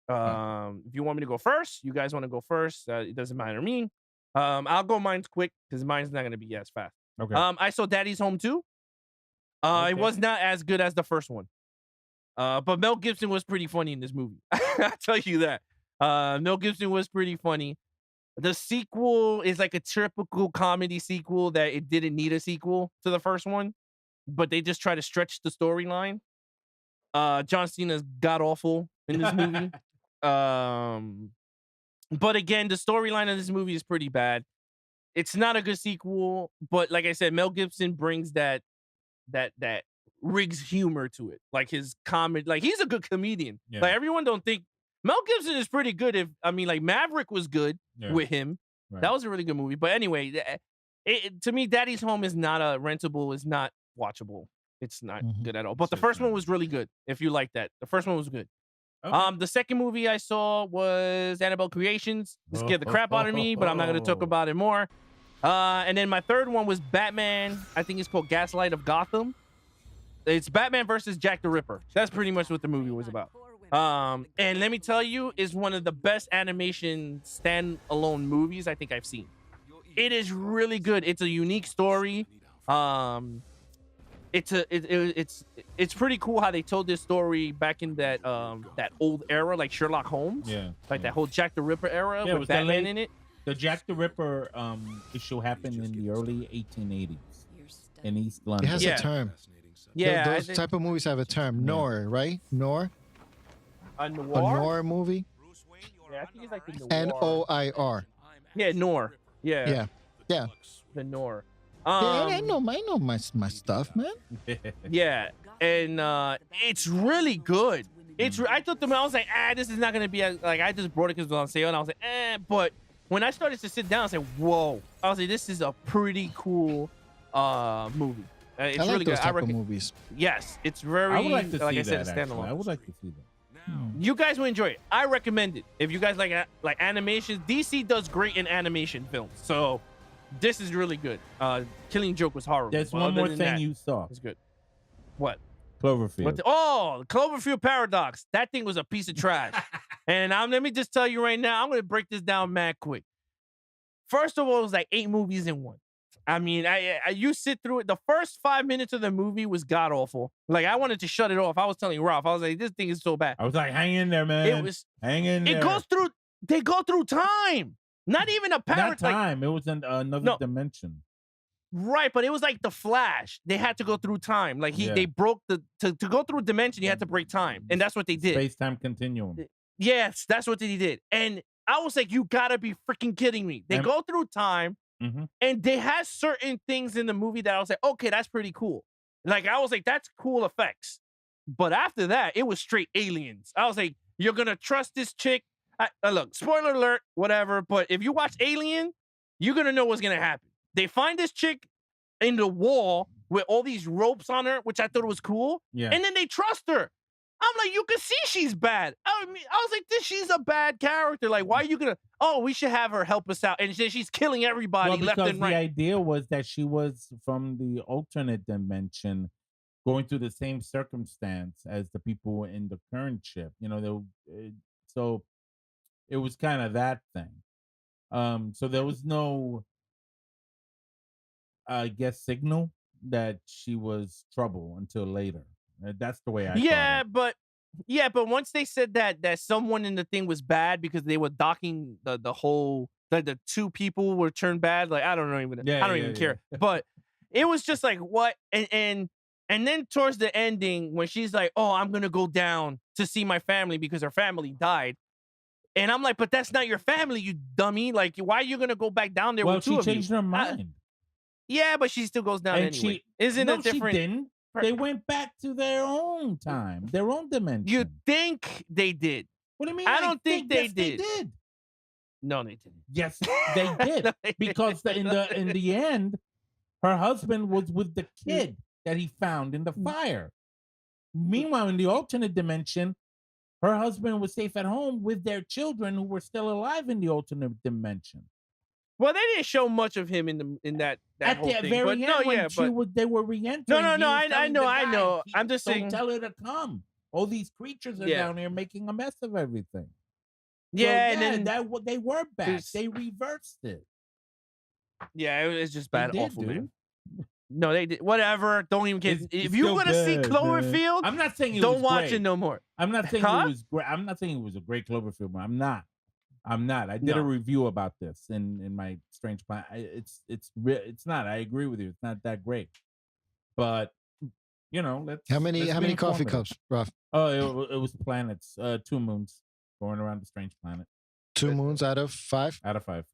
If you want me to go first, you guys want to go first. It doesn't matter to me. I'll go mine's quick because mine's not gonna be as fast. Okay. I saw Daddy's Home 2. It was not as good as the first one. But Mel Gibson was pretty funny in this movie. I'll tell you that. Mel Gibson was pretty funny. The sequel is like a typical comedy sequel that it didn't need a sequel to the first one, but they just try to stretch the storyline. John Cena's god awful in this movie. But again, the storyline of this movie is pretty bad. It's not a good sequel, but like I said, Mel Gibson brings that Riggs humor to it. Like his comedy, like he's a good comedian. Yeah. Like everyone don't think Mel Gibson is pretty good. Like Maverick was good with him. Right. That was a really good movie. But anyway, to me, Daddy's Home is not a rentable, is not watchable. It's not good at all. But the first one was really good. If you like that, the first one was good. Okay. The second movie I saw was Annabelle Creations. It scared the crap out of me, but I'm not going to talk about it more. And then my third one was Batman. I think it's called Gaslight of Gotham. It's Batman versus Jack the Ripper. That's pretty much what the movie was about. And let me tell you, it's one of the best animation standalone movies I think I've seen. It is really good. It's a unique story. It's pretty cool how they told this story back in that old era, like Sherlock Holmes. Yeah. Like that whole Jack the Ripper era Yeah, with was that Batman late? in it. The Jack the Ripper issue happened in the early 1880s in East London. It has Yeah. a term. Yeah, Those type of movies have a term. Noir, right? Noir? a A noir. noir movie? Yeah, I think it's like the noir. N-O-I-R. Yeah, noir. Yeah, Yeah. Yeah. the noir. Yeah, I know my stuff, man. Yeah, and it's really good. I thought I was like, this is not gonna be like. I just brought it because it was on sale, and I was like, but when I started to sit down, I was like, whoa. I was like, this is a pretty cool movie. It's I like really those good. type of movies. Yes, it's very. I would like to see I that. said, it's Actually. standalone. I would like to see that. You guys will enjoy it. I recommend it. If you guys like animation, DC does great in animation films. So this is really good. Killing Joke was horrible. There's but one other more than thing that, you saw. it's good. What? Cloverfield. The Cloverfield Paradox. That thing was a piece of trash. And let me just tell you right now, I'm going to break this down mad quick. First of all, it was like 8 movies in one. I mean, you sit through it. The first 5 minutes of the movie was god awful. Like I wanted to shut it off. I was telling Ralph, I was like, this thing is so bad. I was like, hang in there, man. It was. Hang in there. It goes through. They go through time. Not even a Not paradox. time. It was in another dimension. Right, but it was like the Flash. They had to go through time. Like Yeah. they broke to go through a dimension. You had to break time, and that's what they did. Space-time continuum. Yes, that's what they did. And I was like, you gotta be freaking kidding me. They go through time, and they had certain things in the movie that I was like, okay, that's pretty cool. Like I was like, that's cool effects. But after that, it was straight aliens. I was like, you're gonna trust this chick? Look, spoiler alert, whatever. But if you watch Alien, you're gonna know what's gonna happen. They find this chick in the wall with all these ropes on her, which I thought was cool. Yeah. And then they trust her. I'm like, you can see she's bad. I was like, she's a bad character. Like, why are you gonna? Oh, we should have her help us out. And she's killing everybody left and right. The idea was that she was from the alternate dimension, going through the same circumstance as the people in the current ship. You know, so it was kind of that thing. So there was no, I guess, signal that she was trouble until later. That's the way I thought it. But once they said that someone in the thing was bad because they were docking the whole, like the two people were turned bad. Like I don't even care. But it was just like what and then towards the ending when she's like, oh, I'm gonna go down to see my family because her family died. And I'm like, but that's not your family, you dummy. Like, why are you gonna go back down there with two of you? Well, she changed her mind. Yeah, but she still goes down and anyway. Isn't it different? She didn't. They went back to their own time, their own dimension. You think they did? What do you mean? I don't think they did. They did. No, they didn't. Yes, they did. Because in the end, her husband was with the kid that he found in the fire. Meanwhile, in the alternate dimension, her husband was safe at home with their children who were still alive in the alternate dimension. Well, they didn't show much of him in that at whole the thing. very end. They were re-entering. No. I know. I'm just saying. Tell her to come. All these creatures are down here making a mess of everything. Yeah, so, and then they were back. They reversed it. Yeah, it's just bad, They did, awful, dude. man. No, they did. Whatever. Don't even care. If you want to see Cloverfield, I'm not saying don't watch it no more. I'm not saying it was great. I'm not saying it was a great Cloverfield, but I'm not. I did a review about this in my Strange Planet. It's not. I agree with you. It's not that great. But you know, let's. How many coffee cups, Ruff? Oh, it was planets. 2 moons going around the Strange Planet. 2 moons out of 5. Out of 5.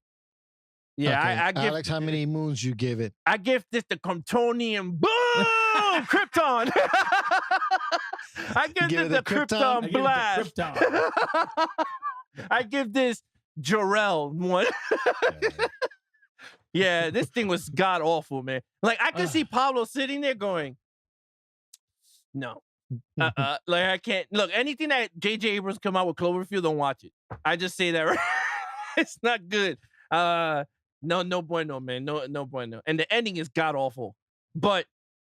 Yeah, okay. I give Alex, how many moons you give it? I give this the Kryptonian boom Krypton. I give this the Krypton blast. I give this Jarrell one. Yeah, this thing was god awful, man. Like I could see Pablo sitting there going, "No, like I can't look anything that J.J. Abrams come out with Cloverfield. Don't watch it. I just say that. Right? It's not good. No bueno, man. No bueno. And the ending is god awful. But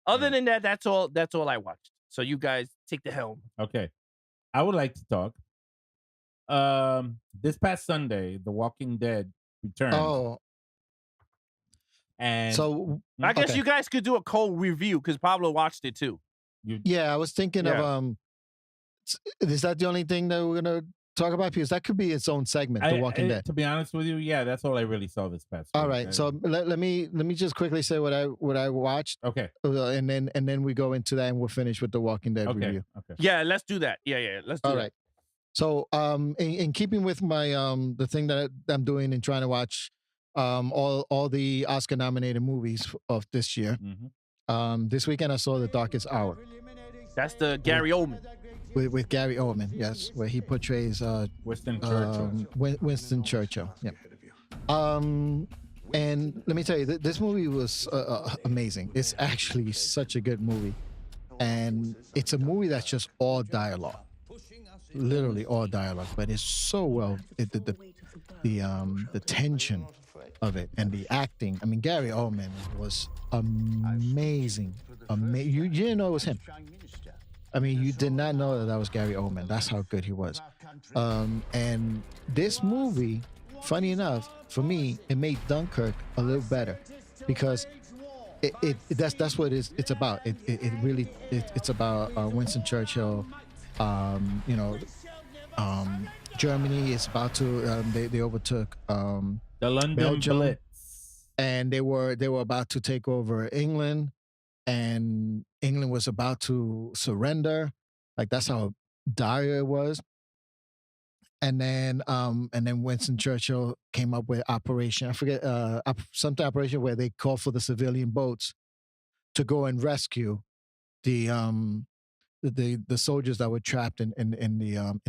other than that, that's all I watched. So you guys take the helm. Okay, I would like to talk. This past Sunday, The Walking Dead returned. Oh, and so I guess you guys could do a cold review because Pablo watched it too. Yeah, I was thinking of is that the only thing that we're gonna talk about? Because that could be its own segment, The Walking Dead. To be honest with you, yeah, that's all I really saw this past week. All right, so let me just quickly say what I watched. Okay, and then we go into that and we'll finish with the Walking Dead review. Okay. Yeah, let's do that. Yeah, let's do that. All right. So, in keeping with my the thing that I'm doing and trying to watch all the Oscar nominated movies of this year. This weekend I saw The Darkest Hour. That's the Gary Oldman. With Gary Oldman, yes, where he portrays Winston Churchill. Winston Churchill. Yeah. And let me tell you, this movie was amazing. It's actually such a good movie, and it's a movie that's just all dialogue. Literally all dialogue, but it's so well. The tension of it and the acting. I mean, Gary Oldman was amazing. You didn't know it was him. I mean, you did not know that was Gary Oldman. That's how good he was. And this movie, funny enough, for me, it made Dunkirk a little better because that's what it's about. It's about Winston Churchill. Germany is about to they overtook the London Belgium. Blitz. and they were about to take over England, and England was about to surrender. Like that's how dire it was. And then Winston Churchill came up with Operation, I forget, something operation where they called for the civilian boats to go and rescue the the soldiers that were trapped in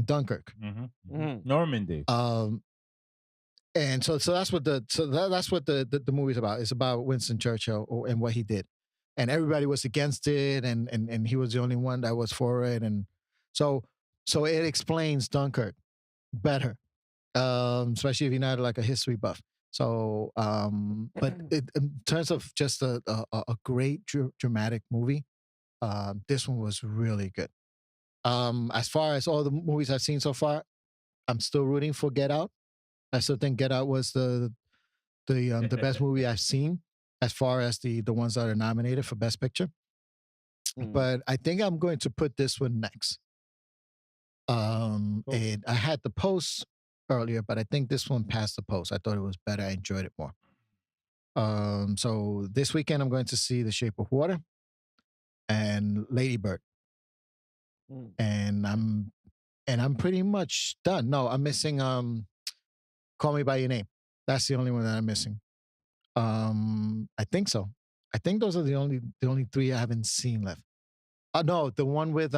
Dunkirk. Normandy. And so that's what that's what the movie's about. It's about Winston Churchill and what he did, and everybody was against it, and he was the only one that was for it, and so it explains Dunkirk better, especially if you're not like a history buff. So, but in terms of just a great dramatic movie, this one was really good. As far as all the movies I've seen so far, I'm still rooting for Get Out. I still think Get Out was the best movie I've seen as far as the ones that are nominated for Best Picture. But I think I'm going to put this one next. Cool. And I had the post earlier, but I think this one passed the post. I thought it was better. I enjoyed it more. So this weekend I'm going to see The Shape of Water and Lady Bird. And I'm pretty much done. No, I'm missing Call Me by Your Name. That's the only one that I'm missing. I think so. I think those are the only three I haven't seen left. No, the one with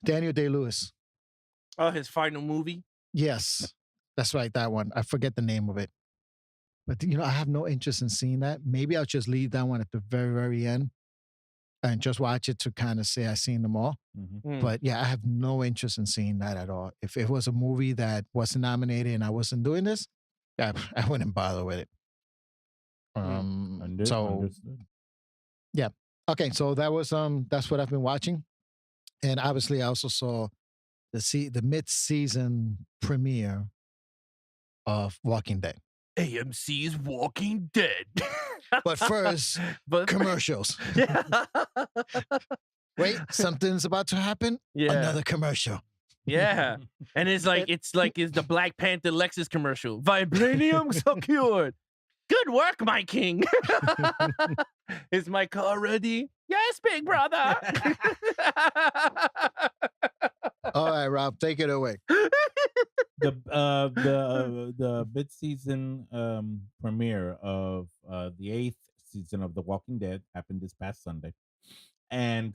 Daniel Day-Lewis. Oh, his final movie? Yes. That's right, that one. I forget the name of it. But I have no interest in seeing that. Maybe I'll just leave that one at the very, very end and just watch it to kind of say I've seen them all. But yeah, I have no interest in seeing that at all. If it was a movie that wasn't nominated and I wasn't doing this, I wouldn't bother with it. Understood. Yeah. Okay, so that was that's what I've been watching. And obviously I also saw the mid-season premiere of Walking Dead. AMC's Walking Dead. But first, commercials. Yeah. Wait, something's about to happen? Yeah. Another commercial. Yeah. And it's the Black Panther Lexus commercial. Vibranium secured. Good work, my king. Is my car ready? Yes, big brother. All right, Rob, take it away. The mid-season premiere of the 8th season of The Walking Dead happened this past Sunday, and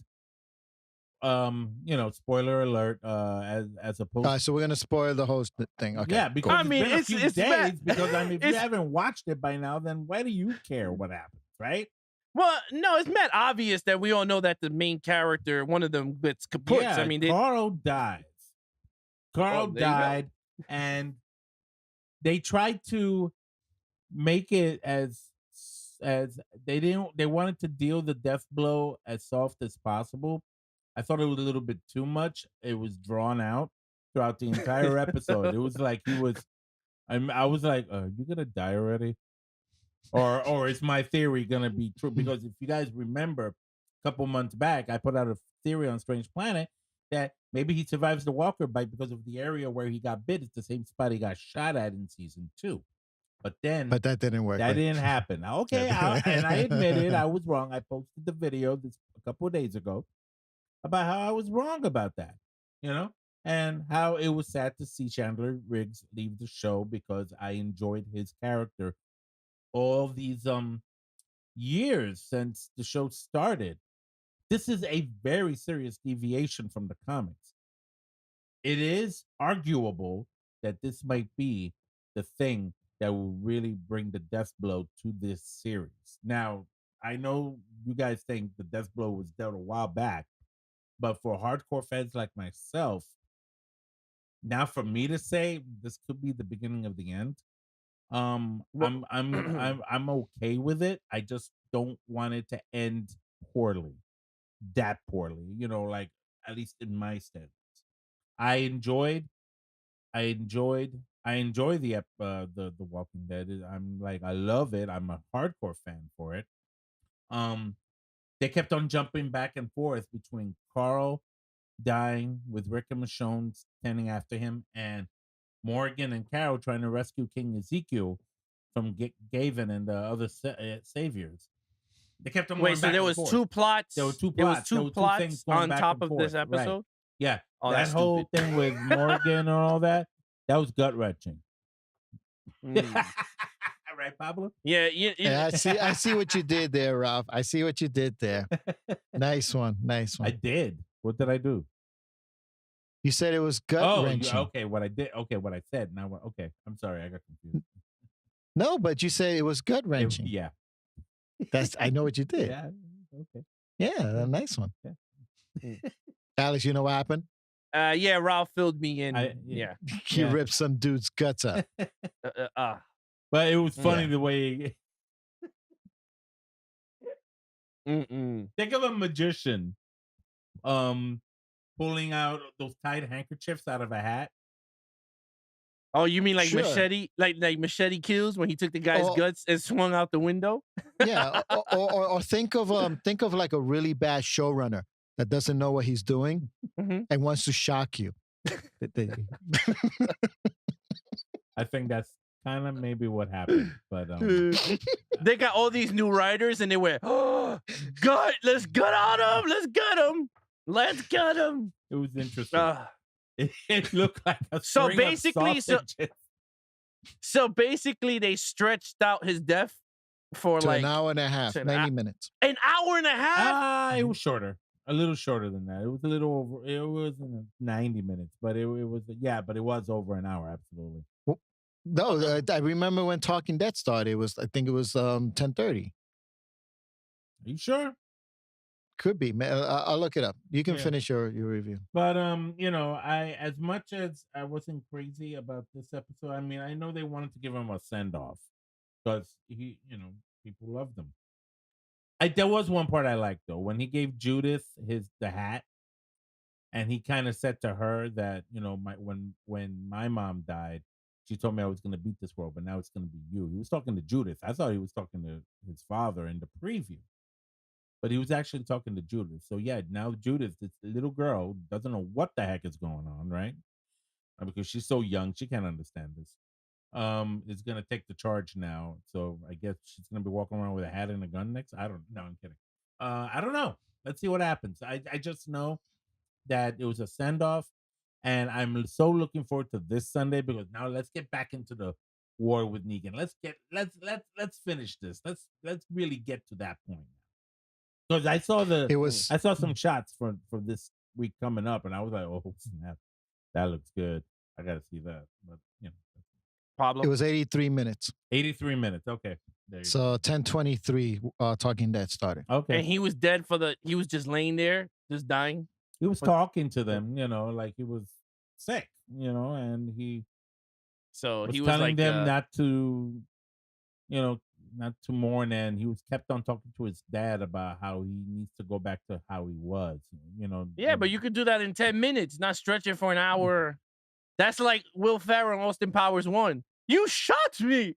spoiler alert, as opposed. All right, so we're gonna spoil the whole thing. Okay. Yeah, because I it's mean, been a it's- few it's days. bad. Because if you It's- haven't watched it by now, then why do you care what happens, right? Well, no, it's mad obvious that we all know that the main character, one of them, gets kaput. Yeah, I mean, Carl dies. Carl there you go. died, and they tried to make it as they wanted to deal the death blow as soft as possible. I thought it was a little bit too much. It was drawn out throughout the entire episode. It was like I was like, you gonna die already? Or is my theory gonna be true? Because if you guys remember, a couple months back, I put out a theory on Strange Planet that maybe he survives the walker bite because of the area where he got bit. It's the same spot he got shot at in season 2. But that didn't work. That didn't happen. Now, okay, and I admit it. I was wrong. I posted the video a couple of days ago about how I was wrong about that, and how it was sad to see Chandler Riggs leave the show because I enjoyed his character all these years since the show started. This is a very serious deviation from the comics. It is arguable that this might be the thing that will really bring the death blow to this series. Now, I know you guys think the death blow was dealt a while back, but for hardcore fans like myself, now for me to say this could be the beginning of the end, I'm okay with it. I just don't want it to end poorly, that poorly. Like at least in my stance, I enjoy the Walking Dead. I love it. I'm a hardcore fan for it. They kept on jumping back and forth between Carl dying with Rick and Michonne standing after him, and Morgan and Carol trying to rescue King Ezekiel Gavin and the other saviors. They kept them Wait, going so back there and was forth. two plots. There were two There was plots. two There were plots things going on back top and of this forth. Right. episode. Yeah, Oh, that that's whole stupid. thing with Morgan and all that was gut wrenching. Right, Pablo? Yeah, Yeah, I see what you did there, Ralph. I see what you did there. Nice one. I did. What did I do? You said it was gut wrenching. Okay. What I did. Okay, what I said. Now, okay. I'm sorry. I got confused. No, but you said it was gut wrenching. Yeah. I know what you did. Yeah. Okay. Yeah, a nice one. Yeah. Alex, you know what happened? yeah, Ralph filled me in. Yeah. He ripped some dude's guts out. But it was funny the way. Think of a magician, pulling out those tied handkerchiefs out of a hat. Oh, you mean like Machete, like Machete Kills when he took the guy's guts and swung out the window? Yeah, or think of like a really bad showrunner that doesn't know what he's doing and wants to shock you. I think that's kind of maybe what happened, but they got all these new writers and they went, "Oh, gut, let's gut on him, let's gut him." It was interesting. It looked like a so string basically, of so basically, they stretched out his death for to like an hour and a half, 90 minutes. An hour and a half? It was shorter, a little shorter than that. It was a little over. It was 90 minutes, but it was but it was over an hour, absolutely. Well, no, I remember when Talking Dead started. I think it was 10:30. Are you sure? Could be. I'll look it up. You can finish your review. But I as much as I wasn't crazy about this episode, I mean, I know they wanted to give him a send off because people loved him. There was one part I liked though, when he gave Judith the hat, and he kind of said to her that when my mom died, she told me I was going to beat this world, but now it's going to be you. He was talking to Judith. I thought he was talking to his father in the preview. But he was actually talking to Judith. So yeah, now Judith, this little girl, doesn't know what the heck is going on, right? Because she's so young, she can't understand this. Is gonna take the charge now. So I guess she's gonna be walking around with a hat and a gun next. I don't know. I'm kidding. I don't know. Let's see what happens. I just know that it was a send-off, and I'm so looking forward to this Sunday because now let's get back into the war with Negan. Let's finish this. Let's really get to that point. Because I saw some shots for this week coming up, and I was like, "Oh snap, that looks good. I got to see that." But Pablo, it was 83 minutes. 83 minutes. Okay, so 10:23. Talking Dead started. Okay, and he was dead he was just laying there, just dying. He was talking to them, like he was sick, and he was telling like them not to, not to mourn, and he was kept on talking to his dad about how he needs to go back to how he was, Yeah, but you could do that in 10 minutes, not stretch it for an hour. That's like Will Ferrell in Austin Powers 1. You shot me.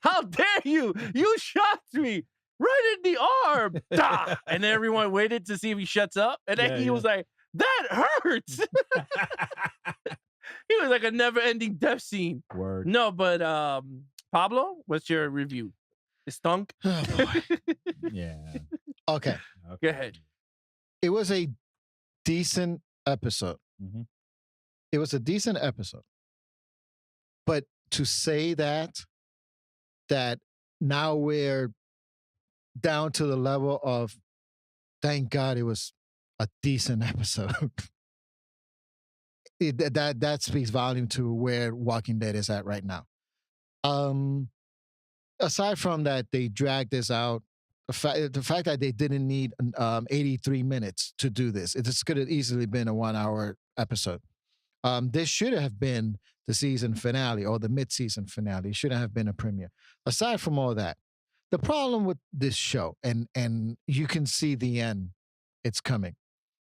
How dare you? You shot me right in the arm. And then everyone waited to see if he shuts up. And then he was like, that hurts. He was like a never-ending death scene. Word. No, but Pablo, what's your review? It stunk? Oh, boy. Yeah. Okay. Go ahead. It was a decent episode. Mm-hmm. It was a decent episode. But to say that now we're down to the level of, thank God it was a decent episode. That speaks volume to where Walking Dead is at right now. Aside from that, they dragged this out. The fact that they didn't need 83 minutes to do this, it could have easily been a 1 hour episode. This should have been the season finale or the mid-season finale. It shouldn't have been a premiere. Aside from all that, the problem with this show, and you can see the end, it's coming.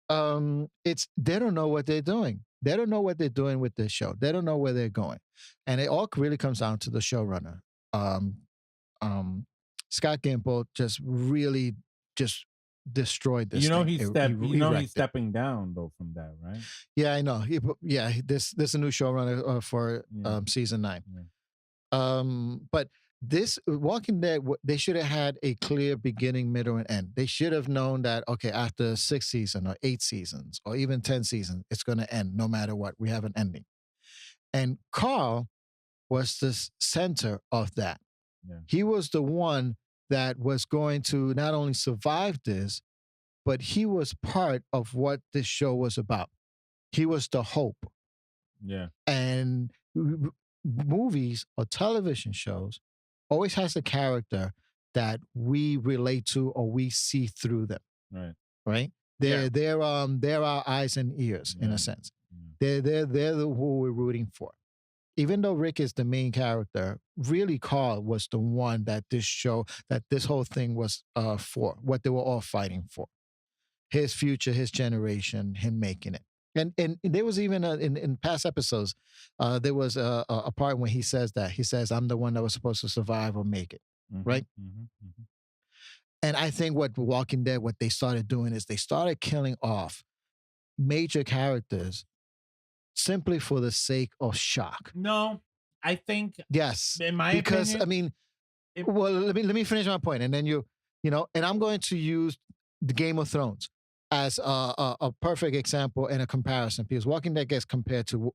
It's they don't know what they're doing. They don't know what they're doing with this show. They don't know where they're going. And it all really comes down to the showrunner. Scott Gimple just really just destroyed this. He's stepping down though from that, right? Yeah, I know. This is a new showrunner for season 9. But this Walking Dead, they should have had a clear beginning, middle, and end. They should have known that, okay, after 6 seasons or 8 seasons or even 10 seasons, it's going to end no matter what. We have an ending. And Carl was the center of that. Yeah. He was the one that was going to not only survive this, but he was part of what this show was about. He was the hope. Yeah. And movies or television shows always has a character that we relate to or we see through them. Right. Right? They're our eyes and ears in a sense. Yeah. They're the who we're rooting for. Even though Rick is the main character, really Carl was the one that this whole thing was for, what they were all fighting for. His future, his generation, him making it. And there was even in past episodes, there was a part when he says that. He says, I'm the one that was supposed to survive or make it, right? And I think what Walking Dead, what they started doing is they started killing off major characters simply for the sake of shock. No, I think Yes, in my because opinion, well, let me finish my point, and then and I'm going to use the Game of Thrones as a perfect example and a comparison, because Walking Dead gets compared to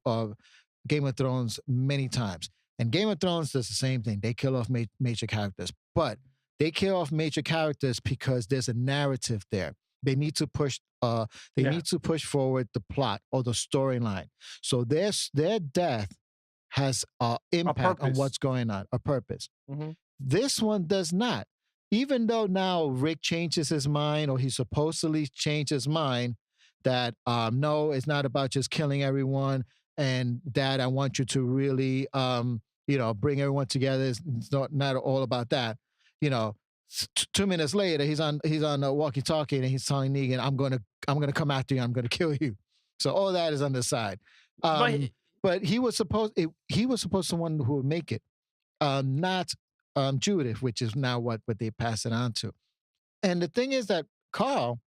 Game of Thrones many times, and Game of Thrones does the same thing. They kill off major characters, but they kill off major characters because there's a narrative there. They need to push. Need to push forward the plot or the storyline. So their death has impact on what's going on, a purpose. Mm-hmm. This one does not. Even though now Rick changes his mind, or he supposedly changed his mind, that no, it's not about just killing everyone, and Dad, I want you to really bring everyone together. It's not all about that. 2 minutes later, he's on a walkie-talkie and he's telling Negan, "I'm gonna come after you. I'm gonna kill you." So all that is on the side. But he was supposed to one who would make it, not Judith, which is now what they pass it on to. And the thing is that Carl,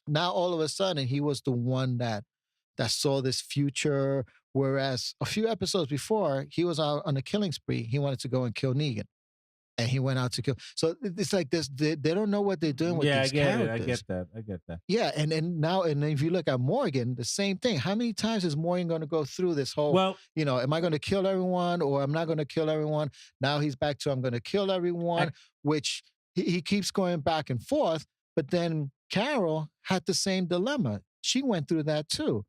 now all of a sudden, he was the one that saw this future, whereas a few episodes before, he was out on a killing spree. He wanted to go and kill Negan. And he went out to kill. So it's like this. They don't know what they're doing with these characters. I get that. Yeah, and if you look at Morgan, the same thing. How many times is Morgan going to go through this whole? Well, am I going to kill everyone or I'm not going to kill everyone? Now he's back to I'm going to kill everyone, which he keeps going back and forth. But then Carol had the same dilemma. She went through that too.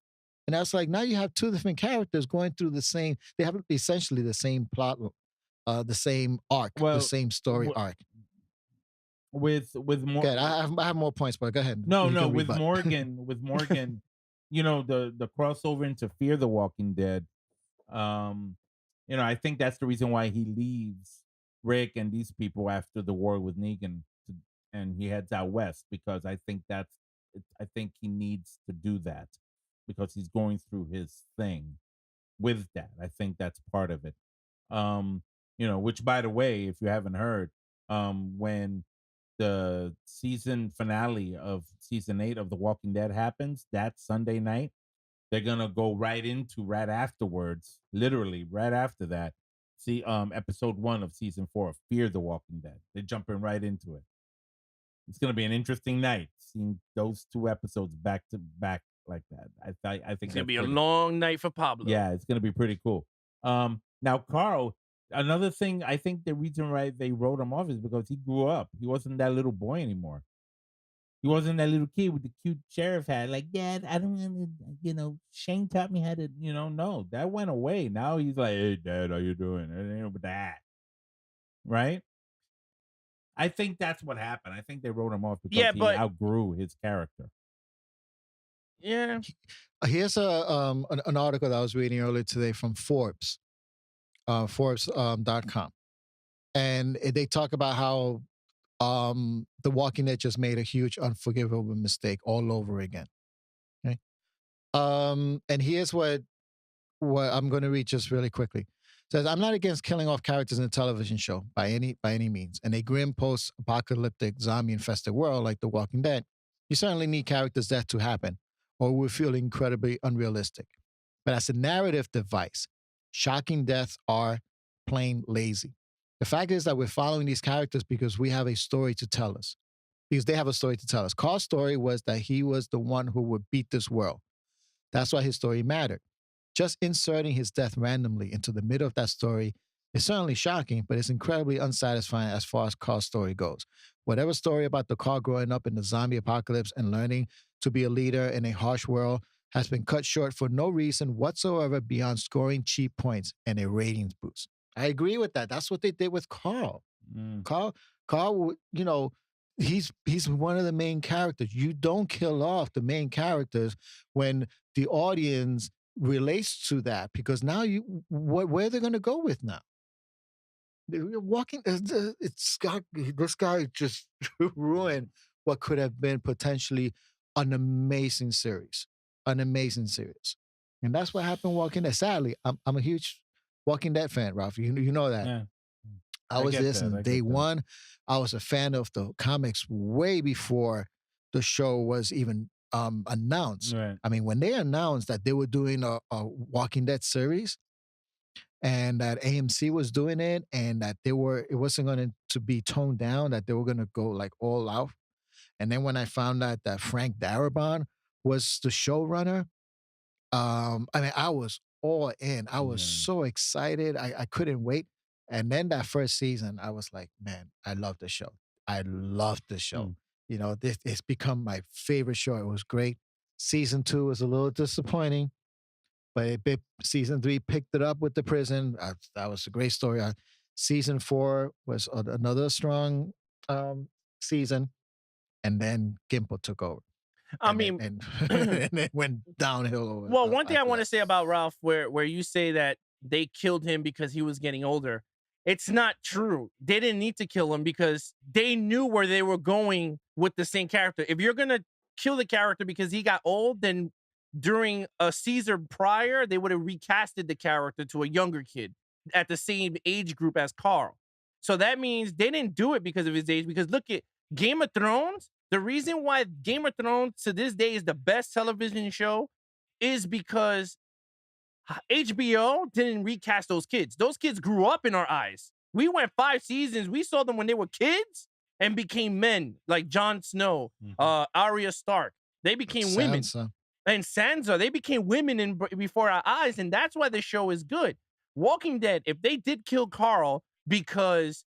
And I was like, now you have two different characters going through the same. They have essentially the same plot. The same arc, the same story arc. With more, good. I have more points, but go ahead. No, with Morgan, the crossover into Fear the Walking Dead. I think that's the reason why he leaves Rick and these people after the war with Negan, and he heads out west, because I think he needs to do that because he's going through his thing with that. I think that's part of it. Which, by the way, if you haven't heard, when the season finale of season 8 of The Walking Dead happens, that Sunday night, they're gonna go right afterwards, literally right after that. See, episode 1 of season 4 of Fear the Walking Dead. They're jumping right into it. It's gonna be an interesting night, seeing those 2 episodes back to back like that. I think it's gonna be a long night for Pablo. Yeah, it's gonna be pretty cool. Now Carl. Another thing, I think the reason why they wrote him off is because he grew up. He wasn't that little boy anymore. He wasn't that little kid with the cute sheriff hat. Like, Dad, I don't want to, Shane taught me how to, no, that went away. Now he's like, hey, Dad, how you doing? And with that, right? I think that's what happened. I think they wrote him off because he outgrew his character. Yeah. Here's an article that I was reading earlier today from Forbes. Forbes.com. And they talk about how The Walking Dead just made a huge unforgivable mistake all over again. Okay. And here's what I'm going to read just really quickly. It says, I'm not against killing off characters in a television show by any means. In a grim post-apocalyptic zombie-infested world like The Walking Dead, you certainly need characters' death to happen, or we feel incredibly unrealistic. But as a narrative device, shocking deaths are plain lazy. The fact is that we're following these characters because we have a story to tell us. Because they have a story to tell us. Carl's story was that he was the one who would beat this world. That's why his story mattered. Just inserting his death randomly into the middle of that story is certainly shocking, but it's incredibly unsatisfying as far as Carl's story goes. Whatever story about the Carl growing up in the zombie apocalypse and learning to be a leader in a harsh world has been cut short for no reason whatsoever beyond scoring cheap points and a ratings boost. I agree with that. That's what they did with Carl. Carl, you know, he's one of the main characters. You don't kill off the main characters when the audience relates to that, because now where they're going to go with now? Walking, this guy just ruined what could have been potentially an amazing series, and that's what happened. Walking Dead. Sadly, I'm a huge Walking Dead fan, Ralph. You know that. Yeah. I was this in day one. I was a fan of the comics way before the show was even announced. Right. I mean, when they announced that they were doing a Walking Dead series, and that AMC was doing it, and that it wasn't going to be toned down, that they were going to go like all out. And then when I found out that Frank Darabont was the showrunner, I mean, I was all in. I was so excited. I couldn't wait. And then that first season, I was like, man, I love the show. I loved the show. You know, it's become my favorite show. It was great. Season 2 was a little disappointing, but season 3 picked it up with the prison. That was a great story. Season 4 was another strong season, and then Gimple took over. I mean, and it went downhill. Well, one thing I want to say about Ralph, where you say that they killed him because he was getting older, it's not true. They didn't need to kill him because they knew where they were going with the same character. If you're gonna kill the character because he got old, then during a season prior, they would have recasted the character to a younger kid at the same age group as Carl. So that means they didn't do it because of his age. Because look at Game of Thrones. The reason why Game of Thrones to this day is the best television show is because HBO didn't recast those kids. Those kids grew up in our eyes. We went 5 seasons. We saw them when they were kids and became men, like Jon Snow, Arya Stark. They became women. And Sansa, they became women before our eyes, and that's why the show is good. Walking Dead, if they did kill Carl because,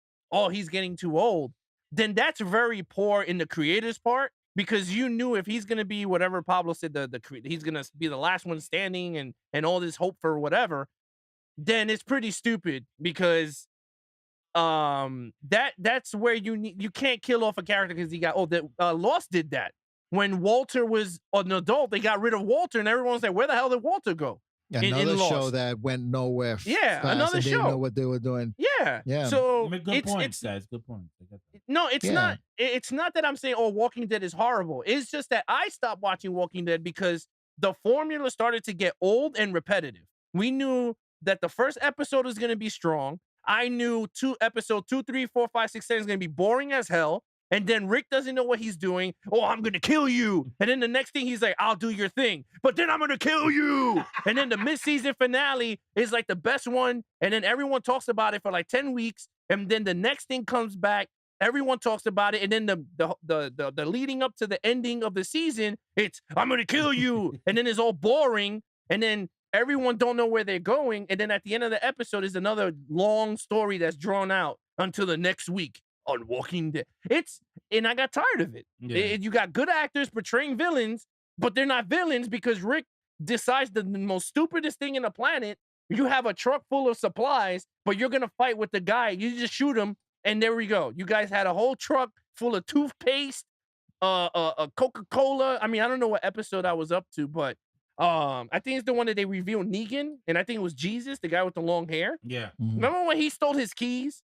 he's getting too old, then that's very poor in the creator's part, because you knew if he's going to be whatever Pablo said, he's going to be the last one standing and all this hope for whatever, then it's pretty stupid, because that's where you can't kill off a character because he got old. Lost did that. When Walter was an adult, they got rid of Walter, and everyone was like, where the hell did Walter go? Another show that went nowhere. Another show. They didn't know what they were doing. Yeah. So good points, guys. Good points. No, it's not. It's not that I'm saying, Walking Dead is horrible. It's just that I stopped watching Walking Dead because the formula started to get old and repetitive. We knew that the first episode was going to be strong. I knew episode 2, 3, 4, 5, 6, 7 is going to be boring as hell. And then Rick doesn't know what he's doing. I'm going to kill you. And then the next thing he's like, I'll do your thing. But then I'm going to kill you. And then the mid-season finale is like the best one. And then everyone talks about it for like 10 weeks. And then the next thing comes back. Everyone talks about it. And then the leading up to the ending of the season, it's, I'm going to kill you. And then it's all boring. And then everyone don't know where they're going. And then at the end of the episode is another long story that's drawn out until the next week. On Walking Dead. And I got tired of it. You got good actors portraying villains, but they're not villains because Rick decides the most stupidest thing in the planet. You have a truck full of supplies, but you're going to fight with the guy. You just shoot him, and there we go. You guys had a whole truck full of toothpaste, a Coca-Cola. I mean, I don't know what episode I was up to, but I think it's the one that they revealed Negan, and I think it was Jesus, the guy with the long hair. Yeah. Remember when he stole his keys?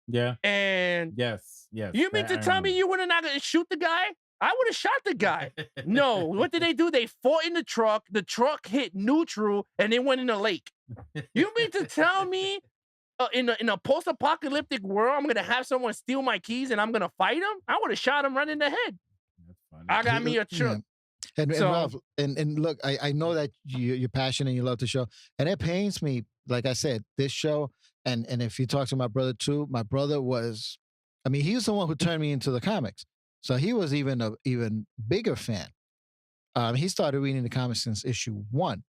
Yeah. And yes. You mean to tell me you would have not gonna shoot the guy? I would have shot the guy. No. What did they do? They fought in the truck. The truck hit neutral and it went in the lake. You mean to tell me in a post-apocalyptic world, I'm gonna have someone steal my keys and I'm gonna fight him? I would have shot him right in the head. That's funny. I got me a truck. And Ralph, and look, I know that you're passionate and you love the show, and it pains me like I said, this show, and if you talk to my brother too, my brother was, I mean, he was the one who turned me into the comics. So he was even a even bigger fan. He started reading the comics since issue 1.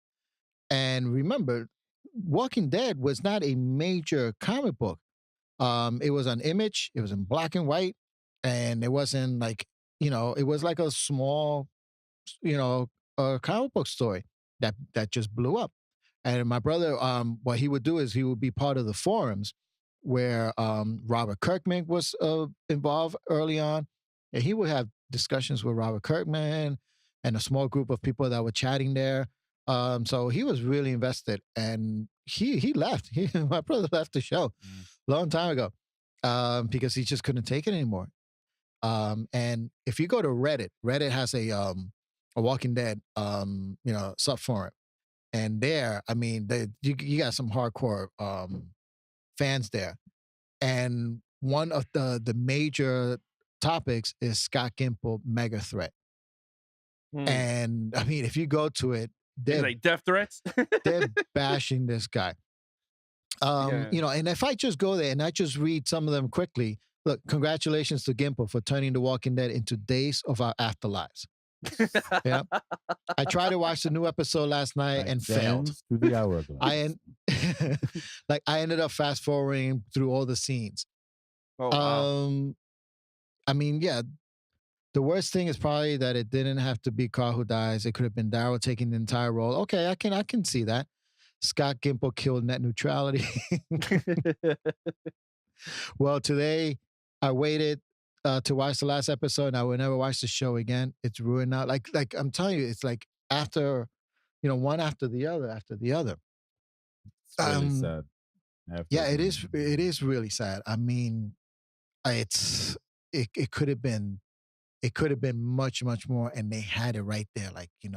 And remember, Walking Dead was not a major comic book. It was on Image, it was in black and white, and it wasn't like, it was like a small, comic book story that just blew up. And my brother, what he would do is he would be part of the forums where Robert Kirkman was involved early on, and he would have discussions with Robert Kirkman and a small group of people that were chatting there. So he was really invested, and he left. My brother left the show a long time ago because he just couldn't take it anymore. And if you go to Reddit, Reddit has a Walking Dead subforum, and there, I mean, you got some hardcore fans there, and one of the major topics is Scott Gimple mega threat. And I mean, if you go to it, It's like death threats. they're bashing this guy. And if I just go there and I just read some of them quickly, look, congratulations to Gimple for turning The Walking Dead into days of our afterlives. Yeah, I tried to watch the new episode last night and failed. Through the hourglass. I ended up fast forwarding through all the scenes. Oh, wow. I mean, yeah. The worst thing is probably that it didn't have to be Carl who dies. It could have been Daryl taking the entire role. Okay, I can see that. Scott Gimple killed net neutrality. Well, today I waited to watch the last episode, and I will never watch the show again. It's ruined now. Like I'm telling you, it's like after, one after the other, after the other. It's really sad. Yeah, it is. It is really sad. I mean, it could have been. It could have been much, much more, and they had it right there. Like, it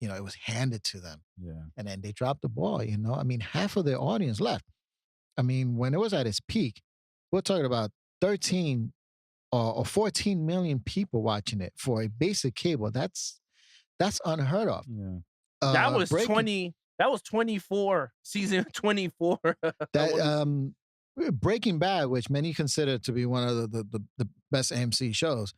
was handed to them. Yeah. And then they dropped the ball, I mean, half of their audience left. I mean, when it was at its peak, we're talking about 13 or 14 million people watching it for a basic cable. That's unheard of. Yeah. That was 24, season 24. Breaking Bad, which many consider to be one of the best AMC shows,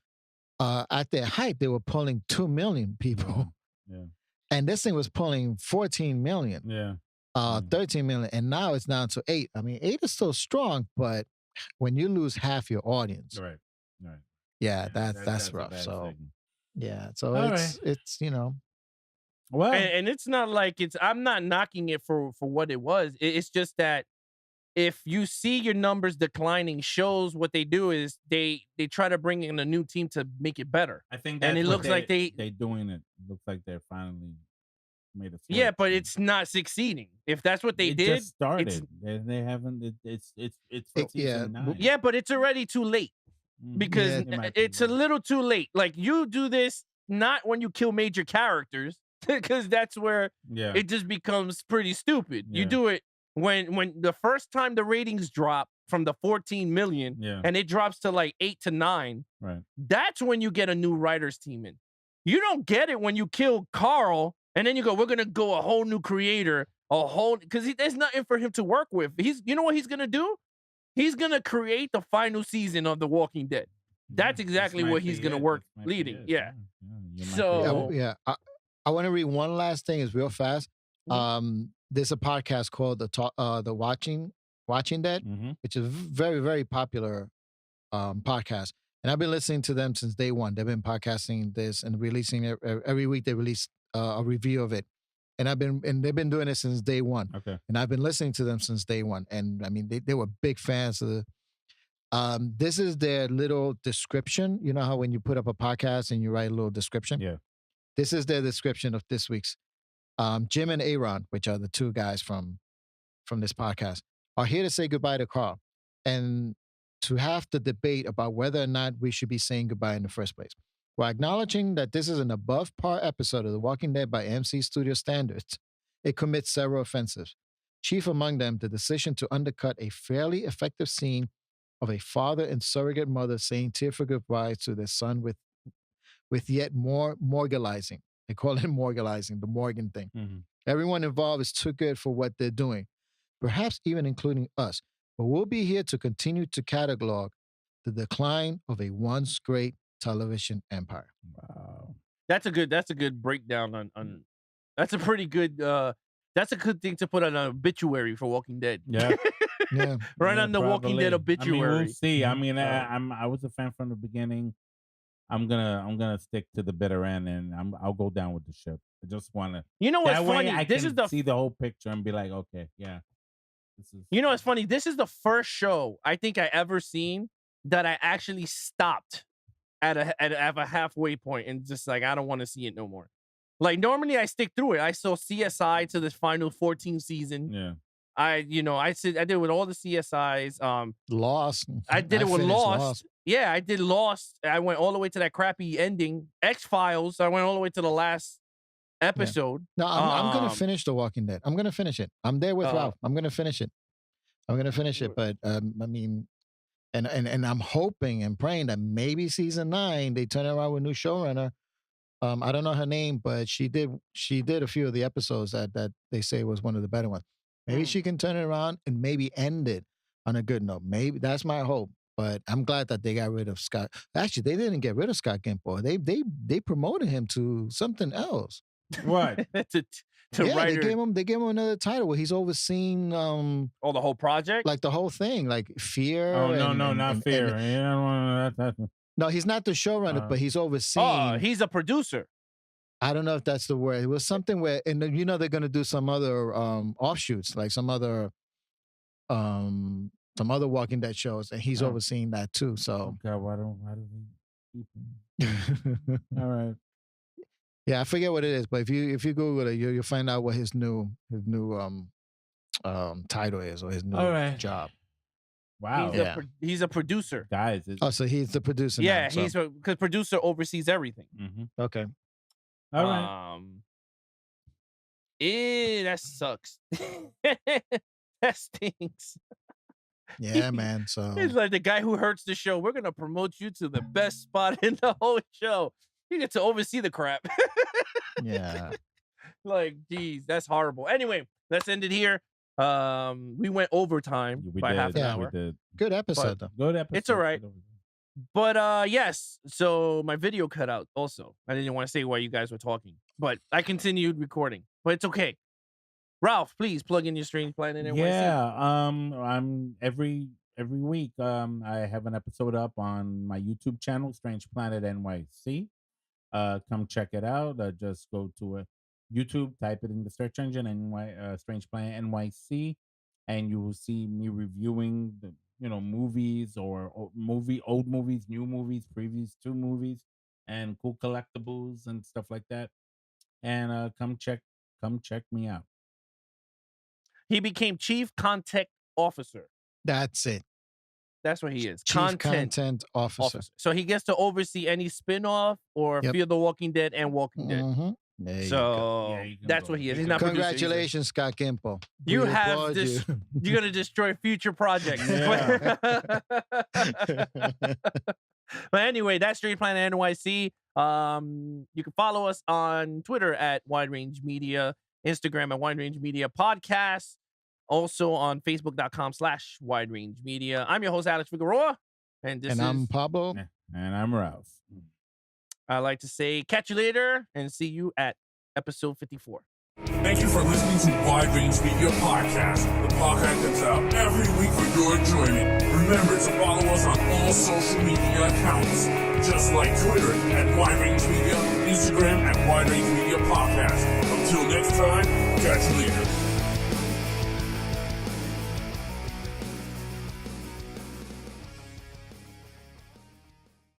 at their height, they were pulling 2 million people. Yeah. And this thing was pulling 14 million. Yeah. 13 million. And now it's down to 8. I mean, 8 is still strong, but when you lose half your audience. Right. Yeah, that's rough. So, thing. yeah. So it's. Well, and it's not like I'm not knocking it for what it was. It's just that if you see your numbers declining, shows what they do is they try to bring in a new team to make it better. I think and it looks like they doing it. Looks like they're finally made a switch. Yeah, but it's not succeeding. If that's what they did, just started. They haven't. It's season 9. Yeah, but it's already too late because it's a little too late. Like, you do this not when you kill major characters, because that's where it just becomes pretty stupid. Yeah. You do it when the first time the ratings drop from the 14 million and it drops to like 8 to 9. Right. That's when you get a new writers team in. You don't get it when you kill Carl and then you go, we're gonna go a whole new creator, because there's nothing for him to work with. You know what he's gonna do? He's gonna create the final season of The Walking Dead. That's exactly what he's gonna work leading. Yeah. So I want to read one last thing. It's real fast. There's a podcast called the Watching Dead, which is a very, very popular podcast. And I've been listening to them since day one. They've been podcasting this and releasing it every week. They release a review of it, and they've been doing it since day one. Okay. And I've been listening to them since day one. And I mean, they were big fans of the. This is their little description. You know how when you put up a podcast and you write a little description? Yeah. This is their description of this week's. Jim and Aaron, which are the two guys from this podcast, are here to say goodbye to Carl and to have the debate about whether or not we should be saying goodbye in the first place. While acknowledging that this is an above par episode of The Walking Dead by AMC Studio standards, it commits several offenses. Chief among them, the decision to undercut a fairly effective scene of a father and surrogate mother saying tearful goodbyes to their son with yet more morgalizing. They call it morgalizing, the Morgan thing. Everyone involved is too good for what they're doing. perhaps even including us. But we'll be here to continue to catalog the decline of a once great television empire. Wow. That's a good breakdown on that's a pretty good that's a good thing to put on an obituary for Walking Dead. Yeah. Yeah. Right Yeah, on the Walking Dead probably. I mean, obituary. we'll see. I mean, I was a fan from the beginning. I'm gonna stick to the bitter end, and I'll go down with the ship. I just want to. You know what's That way funny? I This can is the see the whole picture and be like, okay, yeah, this is. You know what's funny? This is the first show I think I ever seen that I actually stopped at a halfway point and just like I don't want to see it no more. Like normally I stick through it. I saw CSI to this final 14th season. Yeah. I did with all the CSIs. Lost. I did it with finished Lost. Yeah, I did Lost. I went all the way to that crappy ending. X-Files. I went all the way to the last episode. No, I'm going to finish The Walking Dead. I'm going to finish it. I'm there with Ralph. I'm going to finish it. But I mean, and I'm hoping and praying that maybe season 9 they turn around with new showrunner. I don't know her name, but she did a few of the episodes that they say was one of the better ones. Maybe she can turn it around and maybe end it on a good note. Maybe that's my hope. But I'm glad that they got rid of Scott. Actually, they didn't get rid of Scott Gimple. They promoted him to something else. What? to Yeah, writer. they gave him another title where he's overseeing the whole project. like the whole thing, like Fear. Oh no, and- not and- Fear. and- Yeah, that's no, he's not the showrunner, but he's overseeing. He's a producer. I don't know if that's the word. It was something where, and then, they're going to do some other offshoots, like some other Walking Dead shows, and he's overseeing that too. So, God, why do we keep him? All right. yeah, I forget what it is, but if you Google it, you'll find out what his new title is or his new All right. job. Wow. He's a producer. Guys. Oh, so he's the producer. Yeah, now, so. he's because producer oversees everything. Mm-hmm. Okay. All right. That sucks. That stinks. Yeah, man. So It's like the guy who hurts the show. We're gonna promote you to the best spot in the whole show. You get to oversee the crap. yeah. Like, geez, that's horrible. Anyway, let's end it here. We went overtime by half an hour. We did. Good episode though. Good episode. It's all right. But yes, so my video cut out also. I didn't want to say while you guys were talking, but I continued recording. But it's okay. Ralph, please plug in your Strange Planet NYC. Yeah, I'm every week. I have an episode up on my YouTube channel, Strange Planet NYC. Come check it out. Just go to YouTube, type it in the search engine, Strange Planet NYC, and you will see me reviewing the movies or old movies, new movies, previews to movies, and cool collectibles and stuff like that. And come check me out. He became Chief Content Officer. That's it. That's what he is. Chief Content Officer. So he gets to oversee any spin-off or Fear the Walking Dead and Walking Dead. Mm-hmm. There you go. So Yeah, you can that's go. what he is. He's not producing. Congratulations, Scott Gimple. You We have applaud this. you. You're gonna destroy future projects. Yeah. But anyway, that's Strange Planet NYC. You can follow us on Twitter at Wide Range Media, Instagram at Wide Range Media Podcast, also on Facebook.com/Wide Range Media. I'm your host, Alex Figueroa, and I'm Pablo. And I'm Ralph. I like to say catch you later and see you at episode 54. Thank you for listening to Wide Range Media Podcast. The podcast comes out every week for your enjoyment. Remember to follow us on all social media accounts, just like Twitter at Wide Range Media, Instagram at Wide Range Media Podcast. Until next time, catch you later.